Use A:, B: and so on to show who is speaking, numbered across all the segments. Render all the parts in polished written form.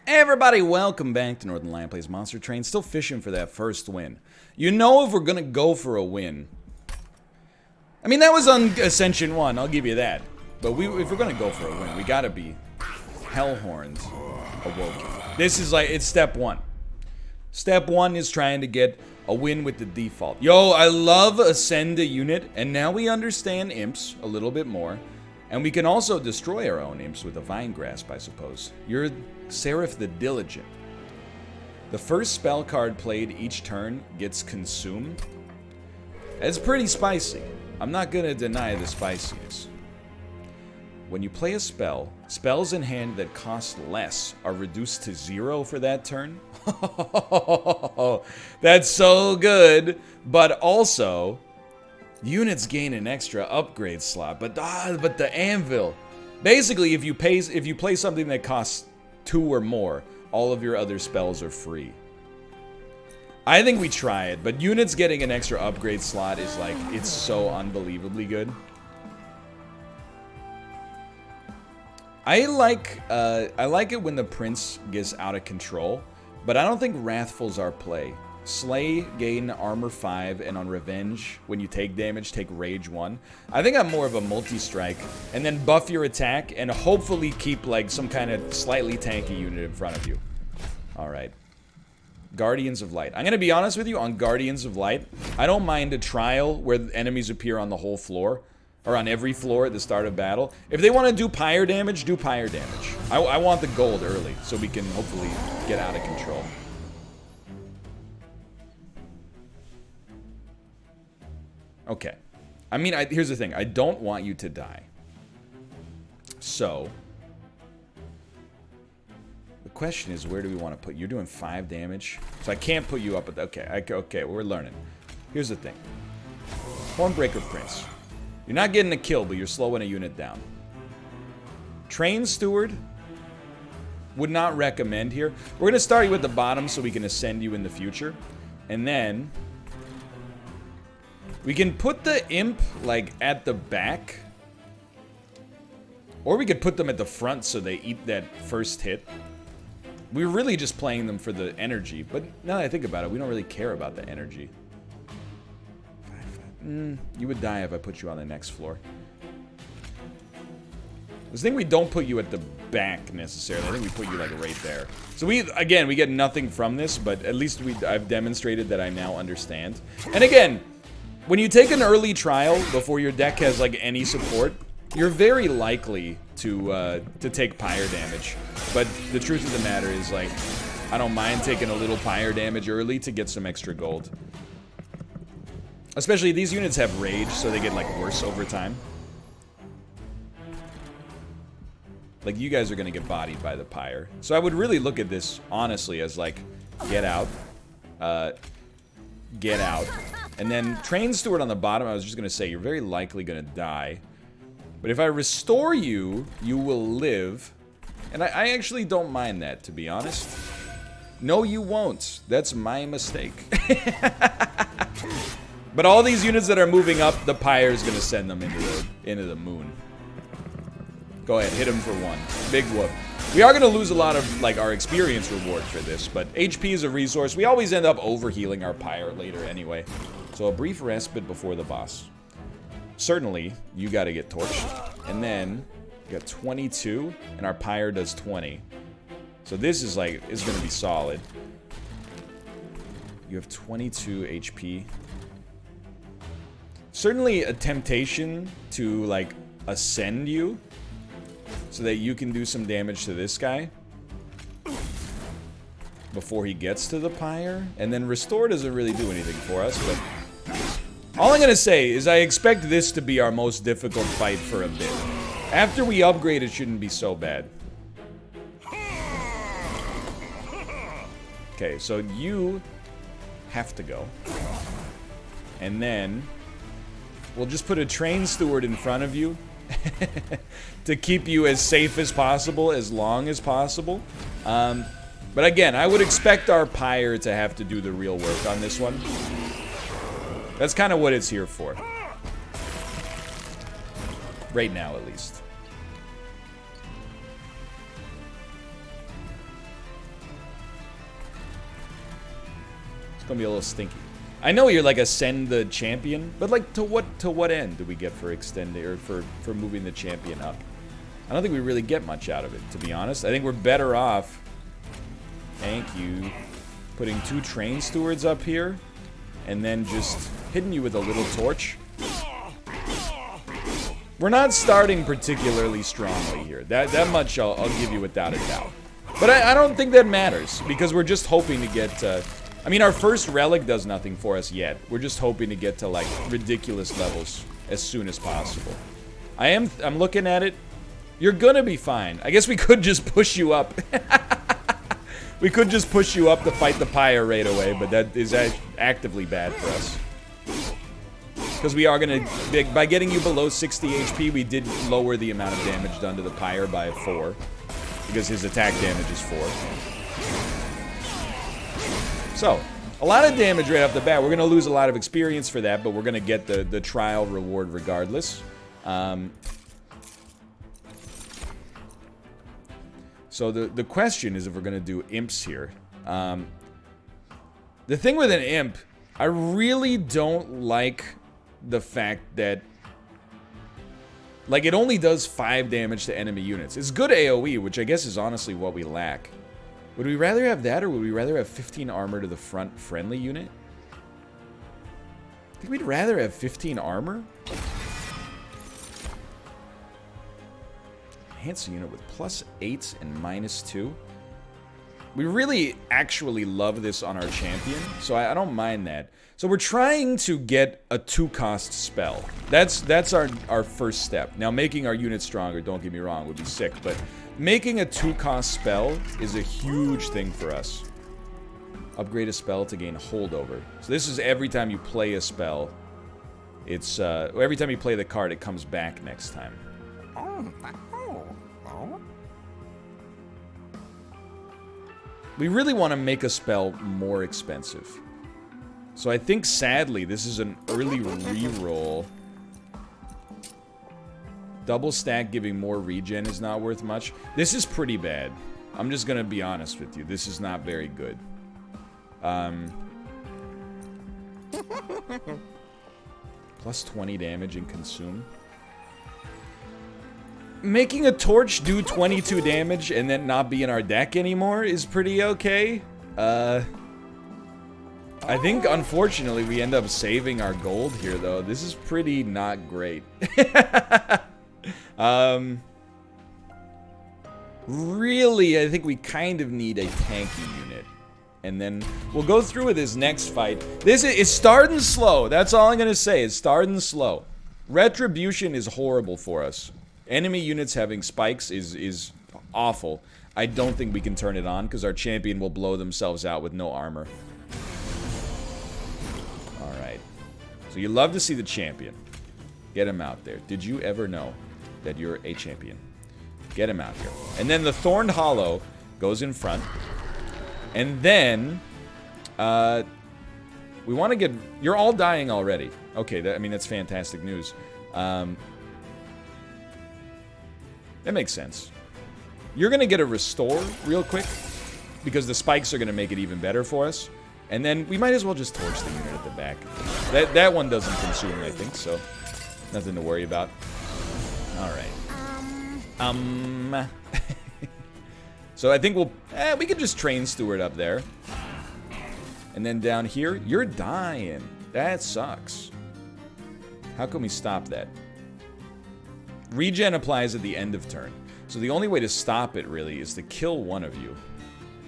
A: Hey everybody, welcome back to Northern Lion Plays Monster Train. Still fishing for that first win. You know if we're gonna go for a win. I mean, that was on Ascension 1, I'll give you that. But if we're gonna go for a win, we gotta be Hellhorns awoken. This is like, it's step one. Step one is trying to get a win with the default. Yo, I love Ascend a unit, and now we understand imps a little bit more. And we can also destroy our own imps with a Vine Grasp, I suppose. You're Seraph the Diligent. The first spell card played each turn gets consumed. It's pretty spicy. I'm not gonna deny the spiciness. When you play a spell, spells in hand that cost less are reduced to 0 for that turn. That's so good. But also, units gain an extra upgrade slot, but the anvil. Basically, if you play something that costs 2 or more, all of your other spells are free. I think we try it, but units getting an extra upgrade slot is like, it's so unbelievably good. I like it when the prince gets out of control, but I don't think Wrathful's our play. Slay, gain armor 5, and on revenge, when you take damage, take rage 1. I think I'm more of a multi-strike, and then buff your attack, and hopefully keep like some kind of slightly tanky unit in front of you. Alright. Guardians of Light. I'm gonna be honest with you, on Guardians of Light, I don't mind a trial where enemies appear on the whole floor, or on every floor at the start of battle. If they want to do pyre damage, do pyre damage. I want the gold early, so we can hopefully get out of control. Okay. I mean, here's the thing. I don't want you to die. So, the question is, where do we want to put you? You're doing 5 damage. So I can't put you up at the... Okay, we're learning. Here's the thing. Hornbreaker Prince. You're not getting a kill, but you're slowing a unit down. Train Steward. Would not recommend here. We're going to start you at the bottom so we can ascend you in the future. And then... we can put the imp, like, at the back. Or we could put them at the front so they eat that first hit. We're really just playing them for the energy. But now that I think about it, we don't really care about the energy. You would die if I put you on the next floor. I think we don't put you at the back, necessarily. I think we put you, like, right there. So again, we get nothing from this, but at least I've demonstrated that I now understand. And again... when you take an early trial before your deck has like any support, you're very likely to take pyre damage. But the truth of the matter is, like, I don't mind taking a little pyre damage early to get some extra gold. Especially these units have rage, so they get like worse over time. Like, you guys are gonna get bodied by the pyre. So I would really look at this honestly as like, get out. Get out. And then Train Steward on the bottom, I was just going to say, you're very likely going to die. But if I restore you, you will live. And I actually don't mind that, to be honest. No, you won't. That's my mistake. But all these units that are moving up, the pyre is going to send them into the moon. Go ahead, hit him for 1. Big whoop. We are going to lose a lot of, like, our experience reward for this, but HP is a resource. We always end up overhealing our pyre later anyway. So a brief respite before the boss. Certainly, you got to get torched. And then, you got 22, and our pyre does 20. So this is, like, is going to be solid. You have 22 HP. Certainly a temptation to, like, ascend you, so that you can do some damage to this guy before he gets to the pyre. And then restore doesn't really do anything for us, but all I'm gonna say is I expect this to be our most difficult fight for a bit. After we upgrade, it shouldn't be so bad. Okay, so you have to go. And then we'll just put a Train Steward in front of you to keep you as safe as possible, as long as possible. But again, I would expect our pyre to have to do the real work on this one. That's kind of what it's here for. Right now, at least. It's gonna be a little stinky. I know you're like ascend the champion, but like to what end do we get for extending or for moving the champion up? I don't think we really get much out of it, to be honest. I think we're better off. Thank you. Putting 2 train stewards up here, and then just hitting you with a little torch. We're not starting particularly strongly here. That much I'll give you without a doubt. But I don't think that matters, because we're just hoping to get I mean, our first relic does nothing for us yet. We're just hoping to get to, like, ridiculous levels as soon as possible. I'm looking at it. You're gonna be fine. I guess we could just push you up. We could just push you up to fight the pyre right away, but that is actively bad for us. Because we are gonna, by getting you below 60 HP, we did lower the amount of damage done to the pyre by 4. Because his attack damage is 4. So, a lot of damage right off the bat. We're going to lose a lot of experience for that, but we're going to get the trial reward regardless. So the question is if we're going to do imps here. The thing with an imp, I really don't like the fact that, like, it only does 5 damage to enemy units. It's good AoE, which I guess is honestly what we lack. Would we rather have that, or would we rather have 15 armor to the front friendly unit? I think we'd rather have 15 armor. Enhance the unit with +8 and -2. We really actually love this on our champion, so I don't mind that. So we're trying to get a 2-cost spell. That's our first step. Now, making our unit stronger, don't get me wrong, would be sick, but making a 2-cost spell is a huge thing for us. Upgrade a spell to gain holdover. So this is every time you play a spell. It's every time you play the card, it comes back next time. We really want to make a spell more expensive. So I think, sadly, this is an early reroll. Double stack giving more regen is not worth much. This is pretty bad. I'm just gonna be honest with you. This is not very good. +20 damage and consume. Making a torch do 22 damage and then not be in our deck anymore is pretty okay. I think, unfortunately, we end up saving our gold here, though. This is pretty not great. Really, I think we kind of need a tanky unit. And then we'll go through with this next fight. This is starting slow. That's all I'm going to say. It's starting slow. Retribution is horrible for us. Enemy units having spikes is awful. I don't think we can turn it on because our champion will blow themselves out with no armor. Alright. So you love to see the champion. Get him out there. Did you ever know that you're a champion? Get him out here. And then the Thorned Hollow goes in front. And then, we want to get... You're all dying already. Okay, I mean, that's fantastic news. That makes sense. You're going to get a restore real quick, because the spikes are going to make it even better for us. And then we might as well just torch the unit at the back. That one doesn't consume, I think, so nothing to worry about. Alright. So I think we could just train Steward up there. And then down here, you're dying. That sucks. How can we stop that? Regen applies at the end of turn. So the only way to stop it, really, is to kill one of you.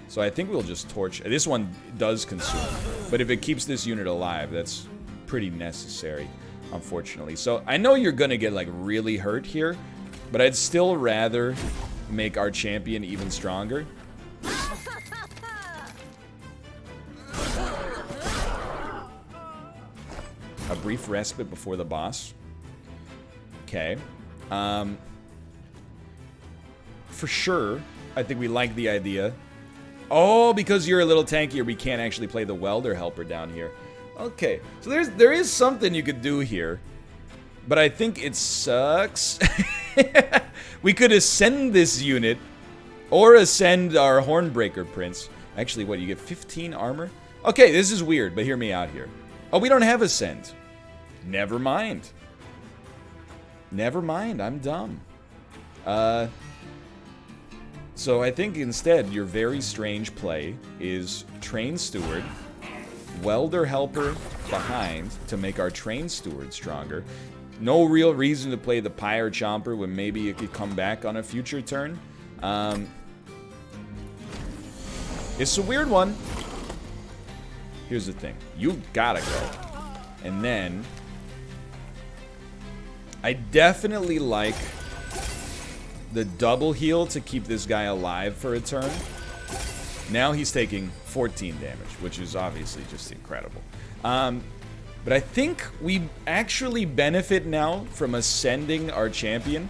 A: So I think we'll just torch... This one does consume. But if it keeps this unit alive, that's pretty necessary, unfortunately. So I know you're gonna get, like, really hurt here. But I'd still rather make our champion even stronger. A brief respite before the boss. Okay. For sure, I think we like the idea. Oh, because you're a little tankier, we can't actually play the welder helper down here. Okay, so there is something you could do here. But I think it sucks. We could ascend this unit, or ascend our Hornbreaker Prince. Actually, what, you get 15 armor? Okay, this is weird, but hear me out here. Oh, we don't have Ascend. Never mind. Never mind, I'm dumb. So I think instead your very strange play is Train Steward, Welder Helper behind to make our Train Steward stronger. No real reason to play the Pyre Chomper when maybe it could come back on a future turn. It's a weird one. Here's the thing. You gotta go. And then I definitely like the double heal to keep this guy alive for a turn. Now he's taking 14 damage, which is obviously just incredible. But I think we actually benefit now from ascending our champion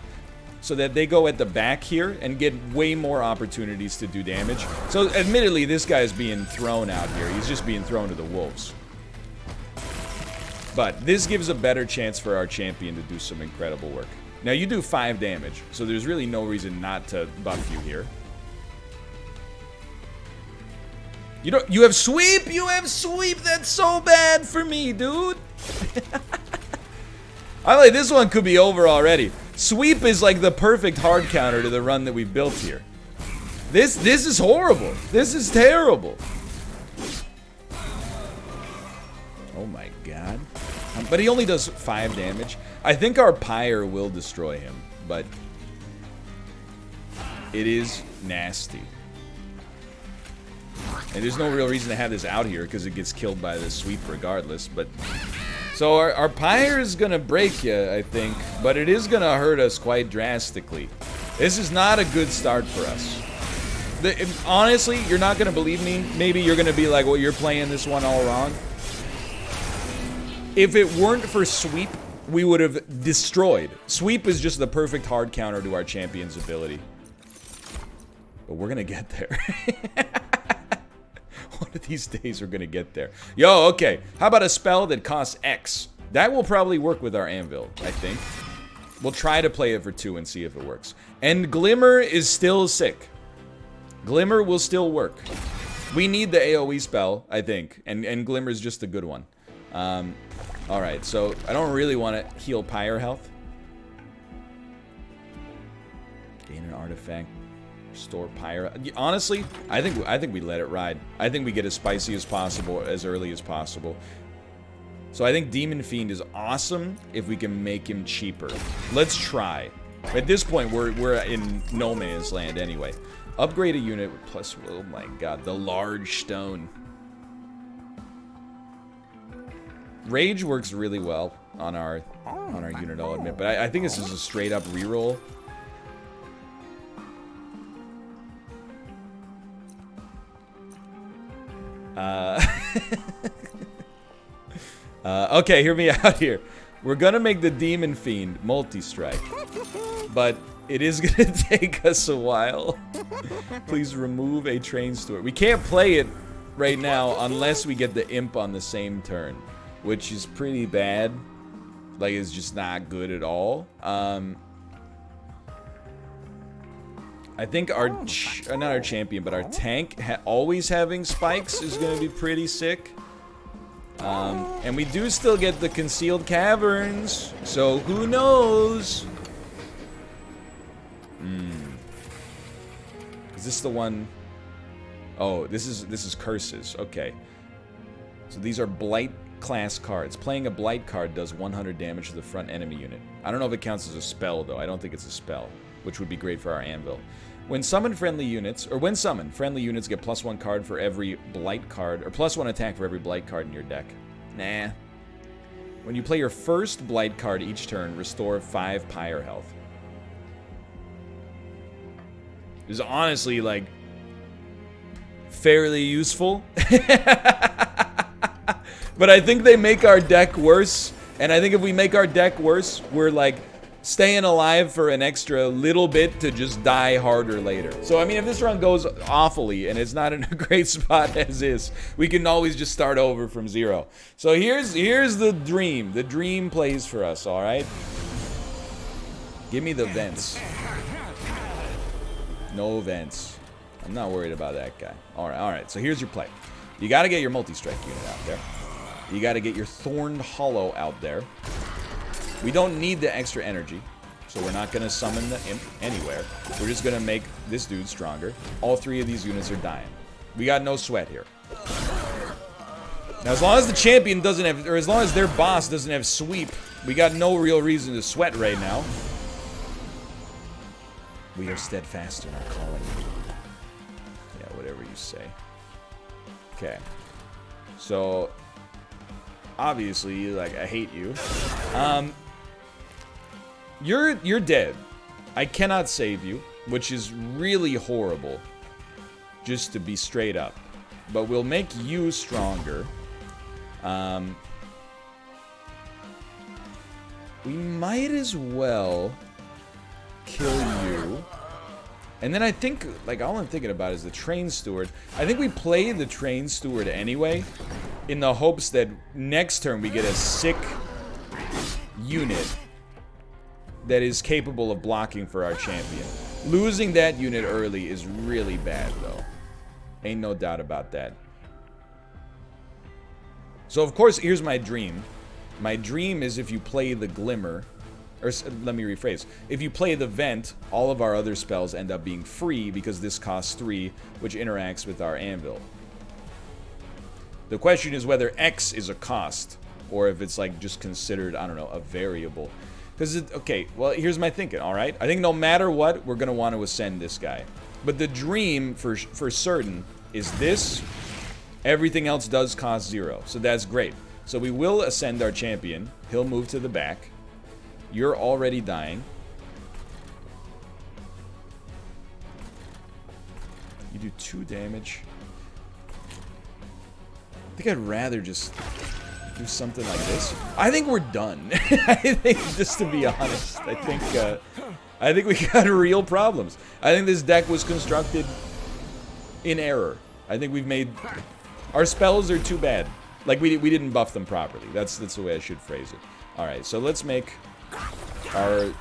A: so that they go at the back here and get way more opportunities to do damage. So admittedly, this guy's being thrown out here. He's just being thrown to the wolves. But this gives a better chance for our champion to do some incredible work. Now you do 5 damage, so there's really no reason not to buff you here. You have sweep! You have sweep! That's so bad for me, dude! I like this one could be over already. Sweep is like the perfect hard counter to the run that we've built here. This is horrible. This is terrible. Oh my god. But he only does 5 damage. I think our Pyre will destroy him, but it is nasty. And there's no real reason to have this out here because it gets killed by the sweep regardless. But so our Pyre is gonna break you, I think, but it is gonna hurt us quite drastically. This is not a good start for us. Honestly, you're not gonna believe me. Maybe you're gonna be like, well, you're playing this one all wrong. If it weren't for sweep, we would have destroyed. Sweep is just the perfect hard counter to our champion's ability. But we're gonna get there. One of these days we're gonna get there. Yo, okay. How about a spell that costs X? That will probably work with our anvil, I think. We'll try to play it for 2 and see if it works. And Glimmer is still sick. Glimmer will still work. We need the AoE spell, I think. And Glimmer is just a good one. Alright, so I don't really want to heal Pyre health. Gain an artifact. Restore Pyre. Honestly, I think we let it ride. I think we get as spicy as possible, as early as possible. So I think Demon Fiend is awesome if we can make him cheaper. Let's try. At this point, we're in no man's land anyway. Upgrade a unit with plus, oh my god, the large stone. Rage works really well on our unit, I'll admit, but I think this is a straight up reroll. Okay, hear me out here. We're gonna make the Demon Fiend multi-strike, but it is gonna take us a while. Please remove a Train Steward. We can't play it right now unless we get the Imp on the same turn, which is pretty bad. Like, it's just not good at all. I think our, not our champion, but our tank always having spikes is going to be pretty sick. And we do still get the concealed caverns, so who knows? Is this the one? Oh, this is curses. Okay. So these are blight class cards. Playing a blight card does 100 damage to the front enemy unit. I don't know if it counts as a spell though. I don't think it's a spell, which would be great for our anvil. When summoned, friendly units get +1 card for every blight card, or +1 attack for every blight card in your deck. Nah. When you play your first blight card each turn, restore 5 Pyre health. This is honestly, like, fairly useful. But I think they make our deck worse, and I think if we make our deck worse, we're, like, staying alive for an extra little bit to just die harder later. So, I mean, if this run goes awfully and it's not in a great spot as is, we can always just start over from 0. So here's the dream. The dream plays for us, all right? Give me the vents. No vents. I'm not worried about that guy. All right. So here's your play. You got to get your multi-strike unit out there. You got to get your Thorned Hollow out there. We don't need the extra energy, so we're not going to summon the Imp anywhere. We're just going to make this dude stronger. All 3 of these units are dying. We got no sweat here. Now, as long as the champion doesn't have, or as long as their boss doesn't have sweep, we got no real reason to sweat right now. We are steadfast in our calling. Yeah, whatever you say. Okay. So, obviously, like, I hate you. You're dead. I cannot save you, which is really horrible, just to be straight up. But we'll make you stronger. We might as well kill you. And then I think, like, all I'm thinking about is the Train Steward. I think we play the Train Steward anyway, in the hopes that next turn we get a sick unit that is capable of blocking for our champion. Losing that unit early is really bad, though. Ain't no doubt about that. So, of course, here's my dream. My dream is if you play the Glimmer, or let me rephrase. If you play the Vent, all of our other spells end up being free because this costs 3, which interacts with our Anvil. The question is whether X is a cost, or if it's like just considered, I don't know, a variable. Because, okay, well, here's my thinking, alright? I think no matter what, we're going to want to ascend this guy. But the dream, for certain, is this. Everything else does cost 0, so that's great. So we will ascend our champion. He'll move to the back. You're already dying. You do 2 damage. I think I'd rather just do something like this. I think we're done. I think, just to be honest, I think we got real problems. I think this deck was constructed in error. I think we've made... Our spells are too bad. Like, we didn't buff them properly. That's the way I should phrase it. Alright, so let's make our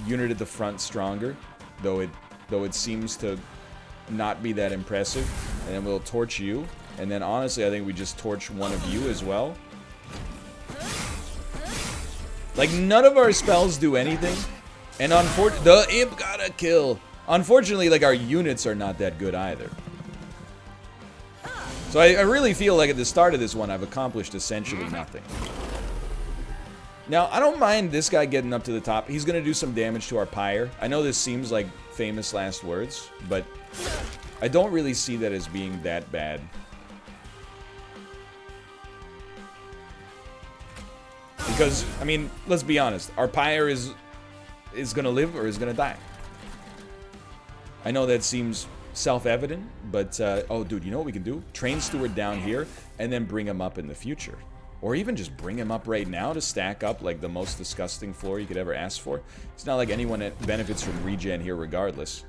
A: unit at the front stronger, though it seems to not be that impressive. And then we'll torch you. And then, honestly, I think we just torch one of you as well. Like, none of our spells do anything. And the Imp got a kill. Unfortunately, like, our units are not that good either. So I really feel like at the start of this one, I've accomplished essentially nothing. Now, I don't mind this guy getting up to the top. He's going to do some damage to our Pyre. I know this seems like famous last words, but I don't really see that as being that bad. Because, I mean, let's be honest. Our Pyre is going to live or is going to die. I know that seems self-evident, but, oh, dude, you know what we can do? Train Steward down here, and then bring him up in the future. Or even just bring him up right now to stack up, like, the most disgusting floor you could ever ask for. It's not like anyone that benefits from regen here regardless.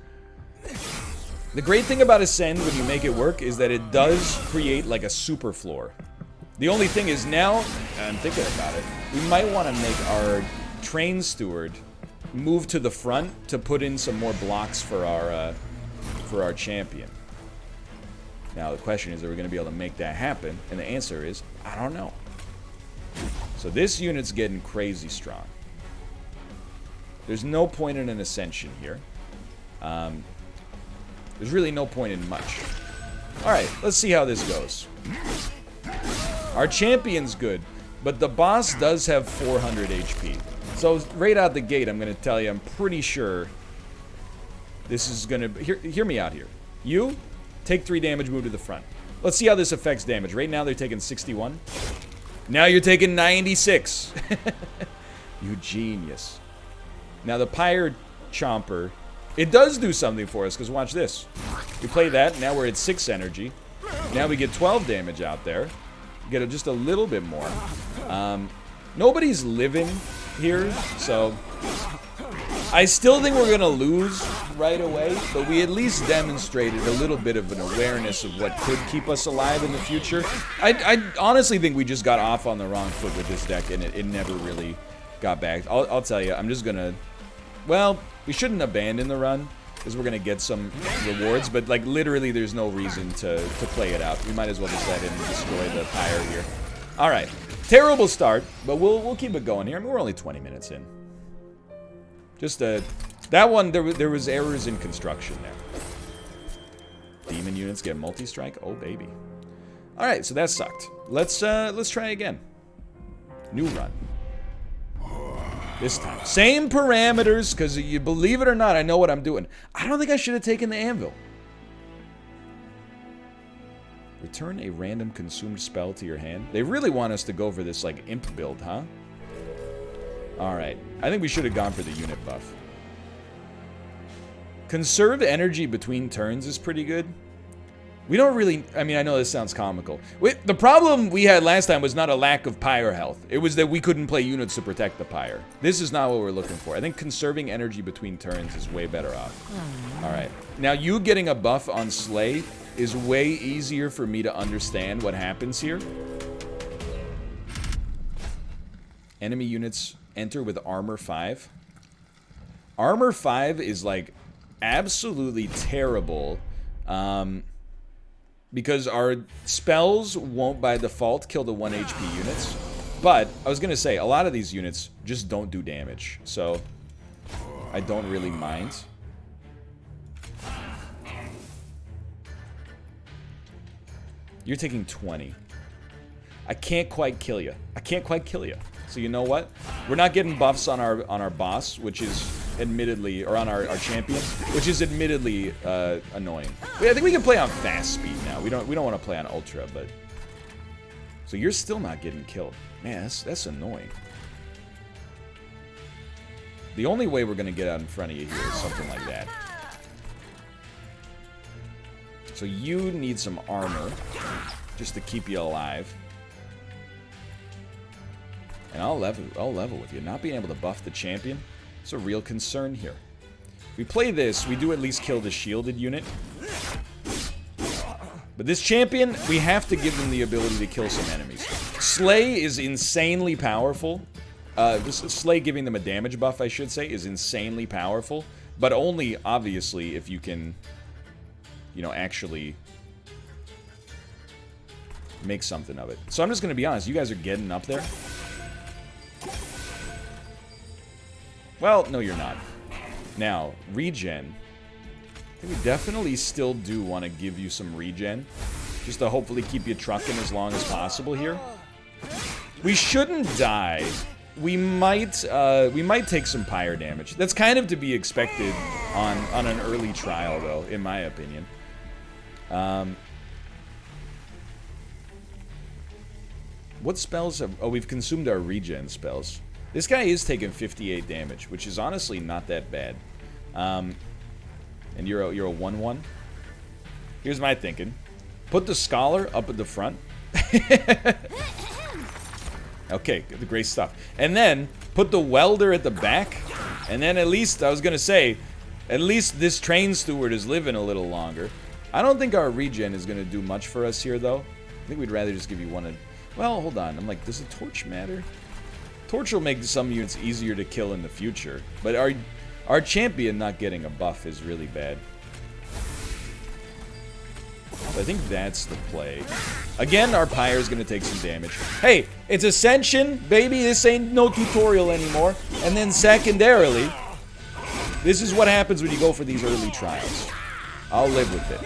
A: The great thing about Ascend, when you make it work, is that it does create, like, a super floor. The only thing is now, I'm thinking about it, we might want to make our Train Steward move to the front to put in some more blocks for our champion. Now the question is, are we going to be able to make that happen? And the answer is, I don't know. So this unit's getting crazy strong. There's no point in an ascension here. There's really no point in much. Alright, let's see how this goes. Our champion's good, but the boss does have 400 HP. So right out the gate, I'm going to tell you, I'm pretty sure this is going to... Hear me out here. You, take 3 damage, move to the front. Let's see how this affects damage. Right now, they're taking 61. Now you're taking 96. You genius. Now, the Pyre Chomper, it does do something for us, because watch this. We play that, now we're at 6 energy. Now we get 12 damage out there. Get just a little bit more. Nobody's living here, so... I still think we're going to lose right away, but we at least demonstrated a little bit of an awareness of what could keep us alive in the future. I honestly think we just got off on the wrong foot with this deck, and it never really got back. I'll tell you, I'm just going to... Well, we shouldn't abandon the run, because we're gonna get some rewards, but like literally there's no reason to play it out. We might as well just let him destroy the pyre here. All right, terrible start, but we'll keep it going here. I mean, we're only 20 minutes in. Just that one there was errors in construction there. Demon units get multi-strike. Oh baby. All right, so that sucked. Let's try again. New run. This time. Same parameters, because you believe it or not, I know what I'm doing. I don't think I should have taken the anvil. Return a random consumed spell to your hand. They really want us to go for this, like, imp build, huh? Alright. I think we should have gone for the unit buff. Conserve energy between turns is pretty good. We don't really... I mean, I know this sounds comical. The problem we had last time was not a lack of pyre health. It was that we couldn't play units to protect the pyre. This is not what we're looking for. I think conserving energy between turns is way better off. Alright. Now, you getting a buff on Slay is way easier for me to understand what happens here. Enemy units enter with armor 5. Armor 5 is, like, absolutely terrible. Because our spells won't by default kill the 1 HP units. But, I was gonna say, a lot of these units just don't do damage. So, I don't really mind. You're taking 20. I can't quite kill you. I can't quite kill you. So you know what? We're not getting buffs on our boss, which is admittedly, or on our champion, which is admittedly annoying. I think we can play on fast speed now. We don't want to play on ultra, but so you're still not getting killed. Man, that's annoying. The only way we're gonna get out in front of you here is something like that. So you need some armor just to keep you alive. And I'll level with you. Not being able to buff the champion, it's a real concern here. If we play this, we do at least kill the shielded unit. But this champion, we have to give them the ability to kill some enemies. Slay is insanely powerful. Slay giving them a damage buff, I should say, is insanely powerful. But only, obviously, if you can, you know, actually make something of it. So I'm just going to be honest. You guys are getting up there. Well, no, you're not. Now, regen. I think we definitely still do want to give you some regen. Just to hopefully keep you trucking as long as possible here. We shouldn't die. We might take some pyre damage. That's kind of to be expected on an early trial, though, in my opinion. What spells have... Oh, we've consumed our regen spells. This guy is taking 58 damage, which is honestly not that bad. And you're a 1-1. Here's my thinking. Put the scholar up at the front. Okay, great stuff. And then put the welder at the back. And then at least, I was going to say, at least this train steward is living a little longer. I don't think our regen is going to do much for us here, though. I think we'd rather just give you one of... Well, hold on. I'm like, does a torch matter? Torch will make some units easier to kill in the future. But our champion not getting a buff is really bad. So I think that's the play. Again, our pyre is going to take some damage. Hey, it's Ascension, baby. This ain't no tutorial anymore. And then secondarily, this is what happens when you go for these early trials. I'll live with it.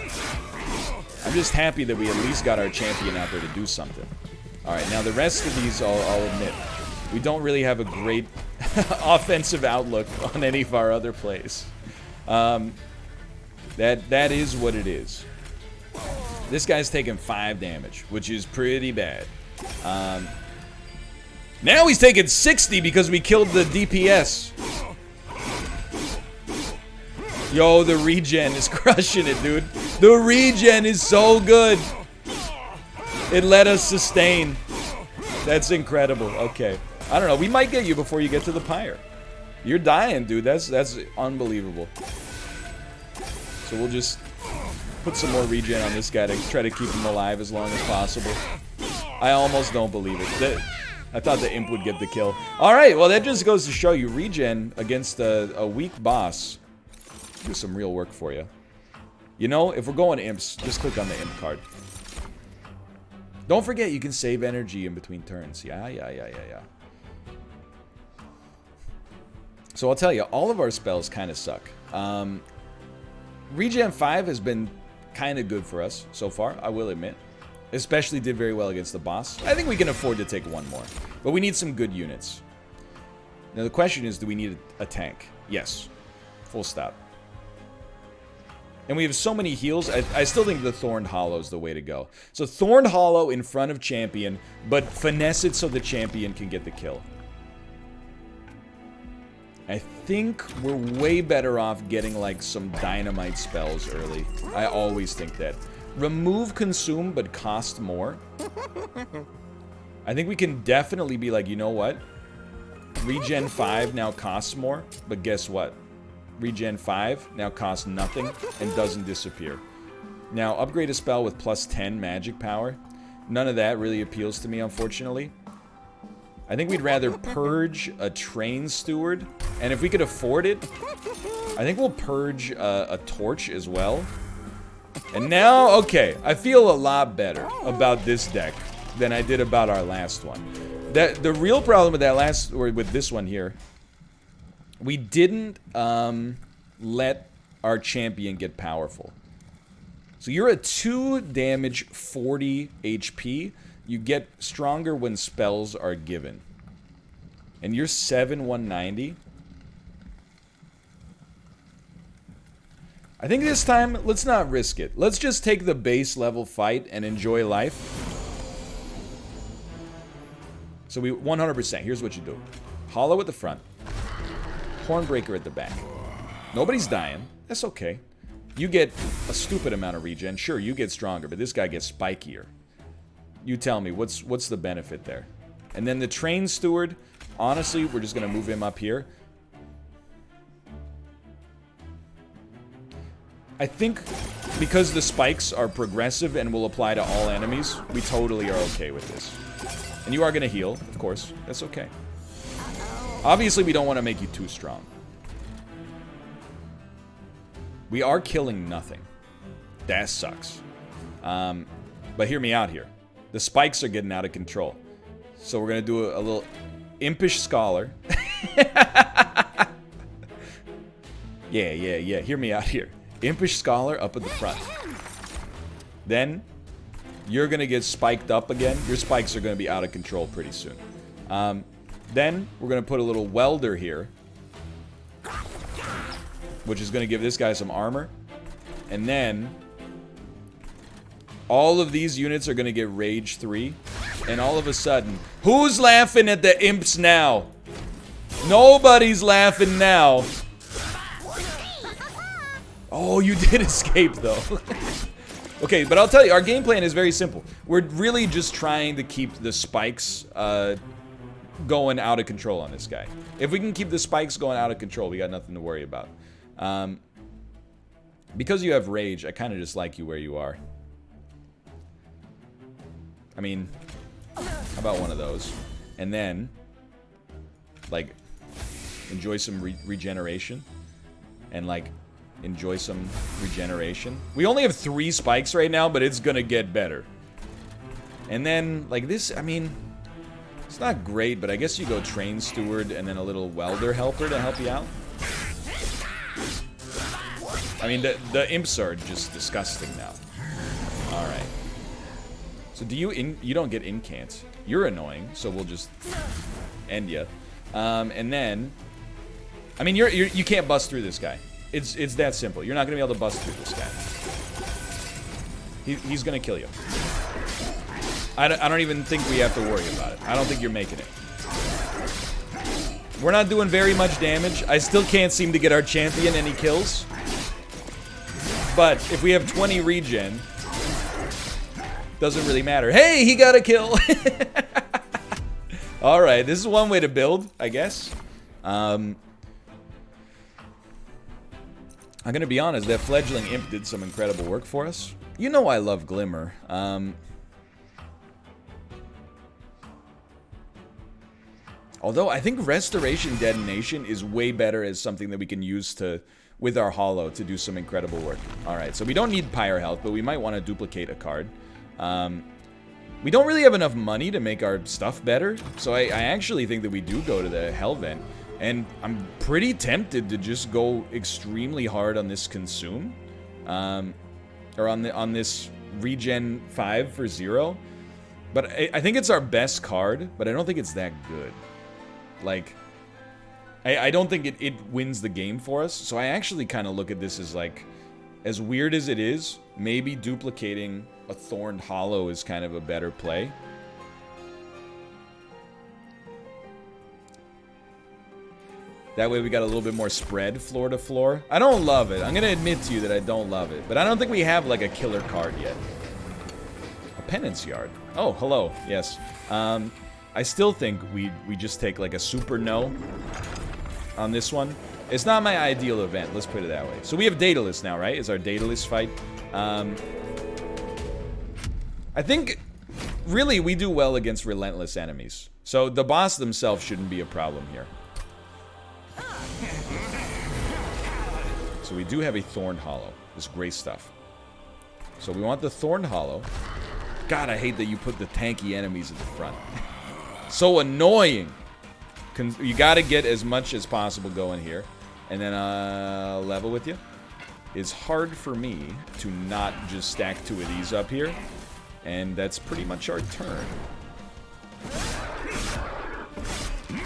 A: I'm just happy that we at least got our champion out there to do something. Alright, now the rest of these, I'll admit, we don't really have a great offensive outlook on any of our other plays. That is what it is. This guy's taking 5 damage, which is pretty bad. Now he's taking 60 because we killed the DPS. Yo, the regen is crushing it, dude. The regen is so good. It let us sustain. That's incredible. Okay. I don't know. We might get you before you get to the pyre. You're dying, dude. That's unbelievable. So we'll just put some more regen on this guy to try to keep him alive as long as possible. I almost don't believe it. I thought the imp would get the kill. Alright, well that just goes to show you regen against a weak boss do some real work for you. You know, if we're going imps, just click on the imp card. Don't forget you can save energy in between turns. Yeah. So I'll tell you, all of our spells kind of suck. Regen 5 has been kind of good for us so far, I will admit. Especially did very well against the boss. I think we can afford to take one more. But we need some good units. Now the question is, do we need a tank? Yes. Full stop. And we have so many heals, I still think the Thorned Hollow is the way to go. So Thorned Hollow in front of champion, but finesse it so the champion can get the kill. I think we're way better off getting like some dynamite spells early. I always think that. Remove consume, but cost more. I think we can definitely be like, you know what? Regen 5 now costs more, but guess what? Regen 5 now costs nothing and doesn't disappear. Now, upgrade a spell with plus 10 magic power. None of that really appeals to me, unfortunately. I think we'd rather purge a train steward, and if we could afford it, I think we'll purge a torch as well. And now, okay, I feel a lot better about this deck than I did about our last one. The real problem with that last, or with this one here, we didn't let our champion get powerful. So you're a 2 damage, 40 HP. You get stronger when spells are given. And you're 7, 190. I think this time, let's not risk it. Let's just take the base level fight and enjoy life. So we 100%. Here's what you do. Hollow at the front. Hornbreaker at the back. Nobody's dying. That's okay. You get a stupid amount of regen. Sure, you get stronger, but this guy gets spikier. You tell me, what's the benefit there? And then the train steward, honestly, we're just going to move him up here. I think because the spikes are progressive and will apply to all enemies, we totally are okay with this. And you are going to heal, of course. That's okay. Obviously, we don't want to make you too strong. We are killing nothing. That sucks. But hear me out here. The spikes are getting out of control. So we're going to do a little impish scholar. Yeah. Hear me out here. Impish scholar up at the front. Then you're going to get spiked up again. Your spikes are going to be out of control pretty soon. Then we're going to put a little welder here, which is going to give this guy some armor. And then all of these units are going to get rage 3. And all of a sudden, who's laughing at the imps now? Nobody's laughing now. Oh, you did escape, though. Okay, but I'll tell you, our game plan is very simple. We're really just trying to keep the spikes going out of control on this guy. If we can keep the spikes going out of control, we got nothing to worry about. Because you have rage, I kind of just like you where you are. I mean, how about one of those? And then, like, enjoy some regeneration. And, like, enjoy some regeneration. We only have 3 spikes right now, but it's gonna get better. And then, like this, I mean, it's not great, but I guess you go train steward and then a little welder helper to help you out. I mean, the imps are just disgusting now. Alright. So do you don't get incants. You're annoying, so we'll just end you. And then, I mean, you can't bust through this guy. It's that simple. You're not gonna be able to bust through this guy. He's gonna kill you. I don't even think we have to worry about it. I don't think you're making it. We're not doing very much damage. I still can't seem to get our champion any kills. But if we have 20 regen, doesn't really matter. Hey, he got a kill. All right, this is one way to build, I guess. I'm gonna be honest, that fledgling imp did some incredible work for us. You know I love Glimmer. Although I think Restoration Detonation is way better as something that we can use to with our hollow to do some incredible work. Alright, so we don't need pyre health, but we might want to duplicate a card. We don't really have enough money to make our stuff better, so I actually think that we do go to the Hell Vent. And I'm pretty tempted to just go extremely hard on this consume. Or on this regen 5 for 0. But I think it's our best card, but I don't think it's that good. Like, I don't think it wins the game for us. So I actually kind of look at this as like, as weird as it is, maybe duplicating a Thorned Hollow is kind of a better play. That way we got a little bit more spread floor to floor. I don't love it. I'm going to admit to you that I don't love it. But I don't think we have like a killer card yet. A Penance Yard. Oh, hello. Yes. I still think we just take like a super no on this one. It's not my ideal event. Let's put it that way. So we have Daedalus now, right? It's our Daedalus fight. I think really we do well against relentless enemies. So the boss themselves shouldn't be a problem here. So we do have a Thorned Hollow. This is great stuff. So we want the Thorned Hollow. God, I hate that you put the tanky enemies at the front. So annoying. You got to get as much as possible going here. And then level with you. It's hard for me to not just stack 2 of these up here. And that's pretty much our turn.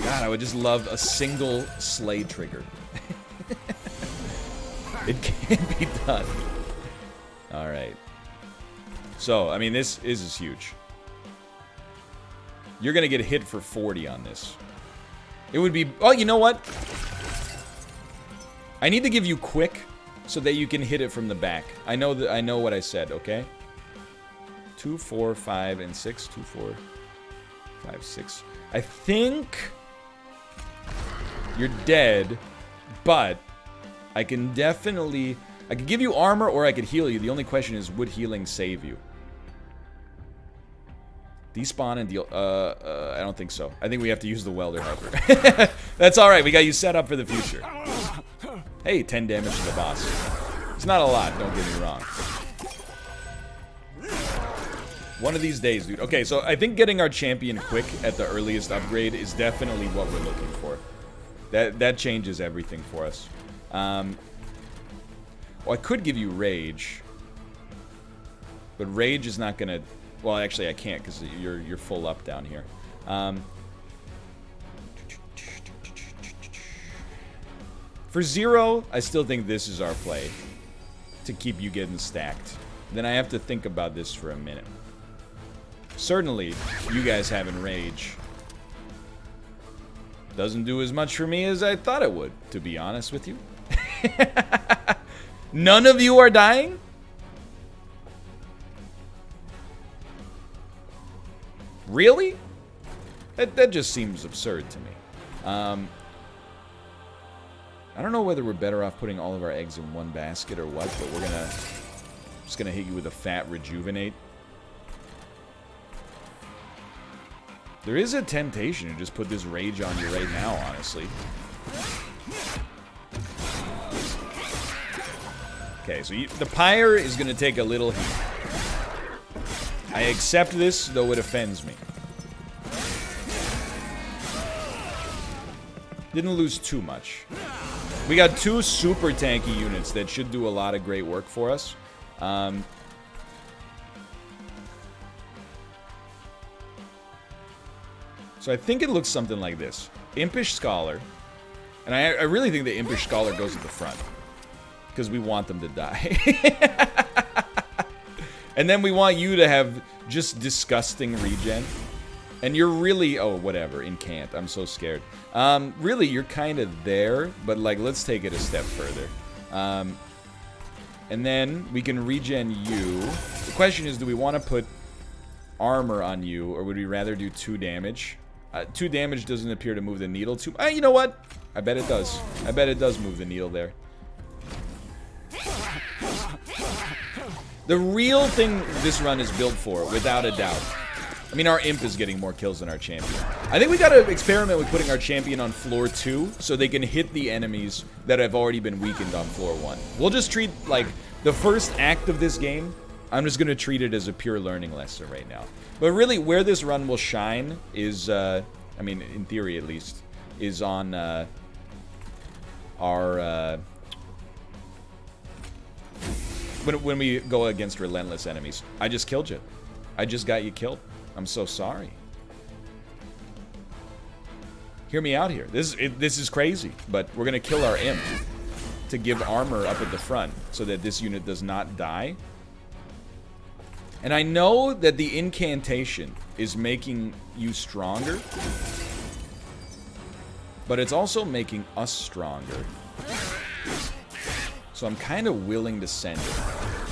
A: God, I would just love a single Slay trigger. It can't be done. Alright. So, I mean, this is huge. You're going to get hit for 40 on this. It would be... Oh, you know what? I need to give you quick so that you can hit it from the back. I know what I said, okay? 2, 4, 5, and 6. 2, 4, 5, 6. I think you're dead, but I can definitely... I could give you armor or I could heal you. The only question is, would healing save you? Despawn and deal... I don't think so. I think we have to use the Welder Helper. That's alright. We got you set up for the future. Hey, 10 damage to the boss. It's not a lot, don't get me wrong. One of these days, dude. Okay, so I think getting our champion quick at the earliest upgrade is definitely what we're looking for. That changes everything for us. Well, I could give you Rage. But Rage is not gonna... Well, actually, I can't because you're full up down here. For 0, I still think this is our play. To keep you getting stacked. Then I have to think about this for a minute. Certainly, you guys having Rage doesn't do as much for me as I thought it would, to be honest with you. None of you are dying? Really? That just seems absurd to me. I don't know whether we're better off putting all of our eggs in one basket or what, but we're just gonna hit you with a fat Rejuvenate. There is a temptation to just put this Rage on you right now, honestly. Okay, so the Pyre is going to take a little heat. I accept this, though it offends me. Didn't lose too much. We got 2 super tanky units that should do a lot of great work for us. So I think it looks something like this. Impish Scholar. And I really think the Impish Scholar goes at the front. Because we want them to die. And then we want you to have just disgusting regen. And you're really... Oh, whatever. Incant. I'm so scared. Really, you're kind of there. But, like, let's take it a step further. And then we can regen you. The question is, do we want to put armor on you? Or would we rather do 2 damage? 2 damage doesn't appear to move the needle too... you know what? I bet it does. I bet it does move the needle there. The real thing this run is built for, without a doubt. mean, our Imp is getting more kills than our champion. I think we gotta experiment with putting our champion on floor 2 so they can hit the enemies that have already been weakened on floor 1. We'll just treat, like, the first act of this game, I'm just gonna treat it as a pure learning lesson right now. But really, where this run will shine is, I mean, in theory at least, is on, our, when we go against relentless enemies. I just killed you. I just got you killed. I'm so sorry. Hear me out here. This is crazy, but we're gonna kill our Imp to give armor up at the front so that this unit does not die. And I know that the incantation is making you stronger, but it's also making us stronger. So I'm kind of willing to send it.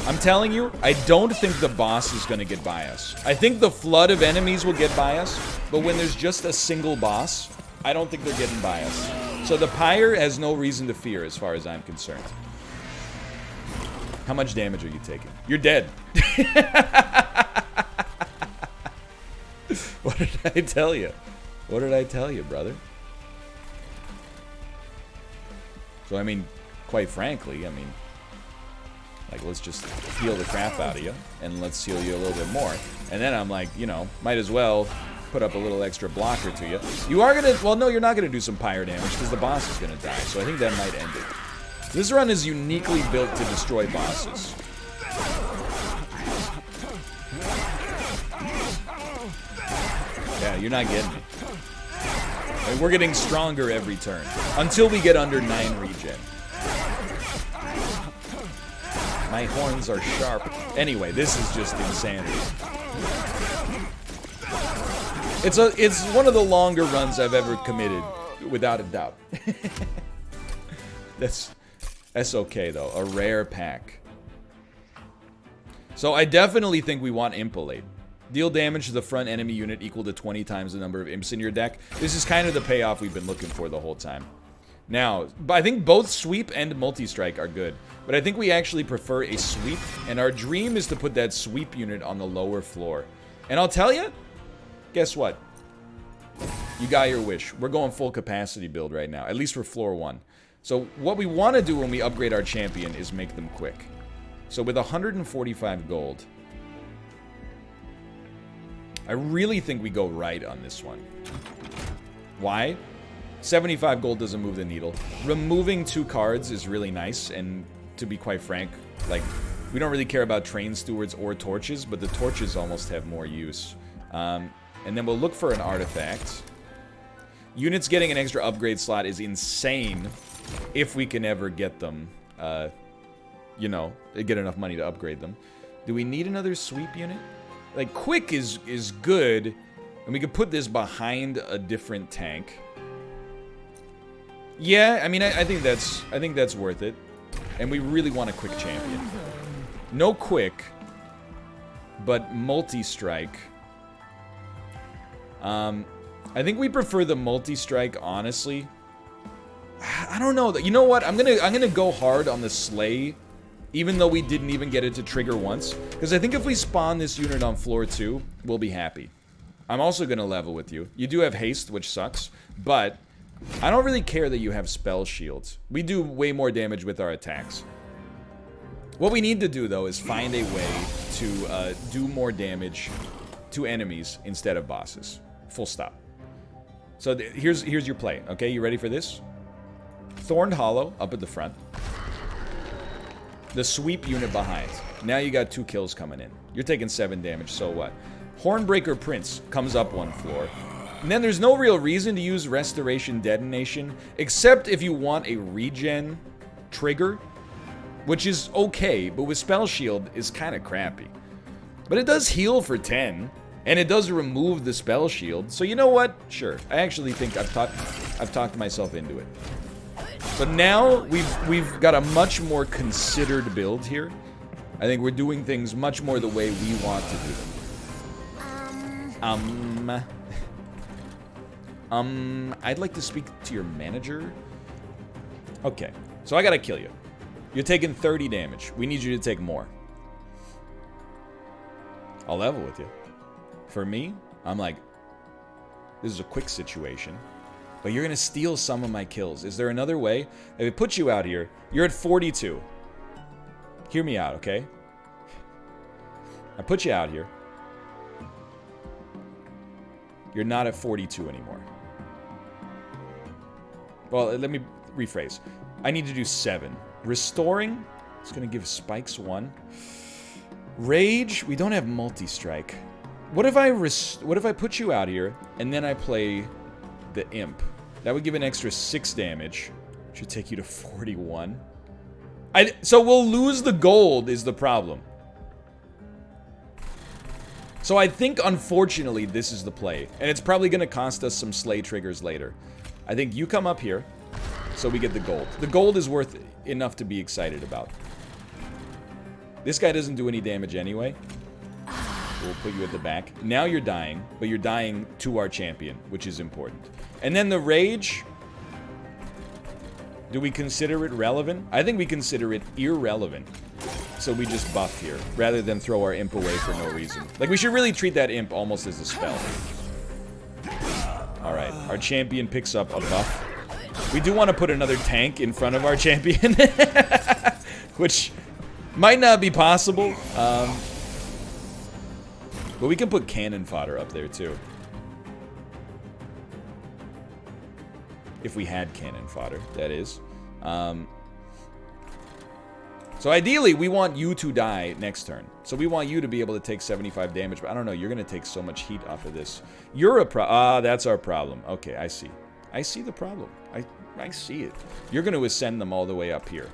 A: I'm telling you, I don't think the boss is going to get by us. I think the flood of enemies will get by us, but when there's just a single boss, I don't think they're getting by us. So the Pyre has no reason to fear as far as I'm concerned. How much damage are you taking? You're dead. What did I tell you? What did I tell you, brother? So, I mean, quite frankly, I mean, like, let's just heal the crap out of you, and let's heal you a little bit more. And then I'm like, you know, might as well put up a little extra blocker to you. You are gonna, well, no, you're not gonna do some Pyre damage, because the boss is gonna die, so I think that might end it. This run is uniquely built to destroy bosses. Yeah, you're not getting me. I mean, we're getting stronger every turn, until we get under 9 regen. My horns are sharp. Anyway, this is just insanity. It's one of the longer runs I've ever committed, without a doubt. That's okay though. A rare pack. So I definitely think we want Impolate. Deal damage to the front enemy unit equal to 20 times the number of imps in your deck. This is kind of the payoff we've been looking for the whole time. Now, I think both sweep and multi-strike are good, but I think we actually prefer a sweep, and our dream is to put that sweep unit on the lower floor. And I'll tell you, guess what? You got your wish. We're going full capacity build right now, at least for floor 1. So what we want to do when we upgrade our champion is make them quick. So with 145 gold, I really think we go right on this one. Why? 75 gold doesn't move the needle. Removing 2 cards is really nice, and to be quite frank, like, we don't really care about train stewards or torches, but the torches almost have more use. And then we'll look for an artifact. Units getting an extra upgrade slot is insane if we can ever get them, you know, get enough money to upgrade them. Do we need another sweep unit? Like, quick is good, and we could put this behind a different tank. Yeah, I mean, I think that's worth it. And we really want a quick champion. No quick, but multi-strike. I think we prefer the multi-strike, honestly. I don't know. You know what? I'm gonna go hard on the Slay, even though we didn't even get it to trigger once. Because I think if we spawn this unit on floor 2, we'll be happy. I'm also gonna level with you. You do have haste, which sucks, but I don't really care that you have spell shields. We do way more damage with our attacks. What we need to do, though, is find a way to do more damage to enemies instead of bosses. Full stop. So here's your play, okay? You ready for this? Thorned Hollow up at the front. The sweep unit behind. Now you got 2 kills coming in. You're taking 7 damage, so what? Hornbreaker Prince comes up 1 floor. And then there's no real reason to use Restoration Detonation, except if you want a regen trigger, which is okay, but with Spell Shield is kind of crappy. But it does heal for 10, and it does remove the Spell Shield, so you know what? Sure, I actually think I've talked myself into it. But now we've got a much more considered build here. I think we're doing things much more the way we want to do them. I'd like to speak to your manager. Okay, so I gotta kill you. You're taking 30 damage. We need you to take more. I'll level with you. For me, I'm like, this is a quick situation. But you're going to steal some of my kills. Is there another way? If it puts you out here, you're at 42. Hear me out, okay? I put you out here. You're not at 42 anymore. Well, let me rephrase. I need to do 7. Restoring, it's going to give spikes 1. Rage, we don't have multi-strike. What if I put you out here and then I play the Imp? That would give an extra 6 damage. Should take you to 41. So we'll lose the gold is the problem. So I think, unfortunately, this is the play. And it's probably going to cost us some Slay triggers later. I think you come up here, so we get the gold. The gold is worth enough to be excited about. This guy doesn't do any damage anyway. We'll put you at the back. Now you're dying, but you're dying to our champion, which is important. And then the rage... Do we consider it relevant? I think we consider it irrelevant. So we just buff here, rather than throw our imp away for no reason. Like, we should really treat that imp almost as a spell. Alright, our champion picks up a buff. We do want to put another tank in front of our champion. Which might not be possible. But we can put cannon fodder up there, too. If we had cannon fodder, that is. So ideally, we want you to die next turn. So we want you to be able to take 75 damage. But I don't know, you're going to take so much heat off of this. You're a that's our problem. Okay, I see. I see the problem. I see it. You're going to ascend them all the way up here.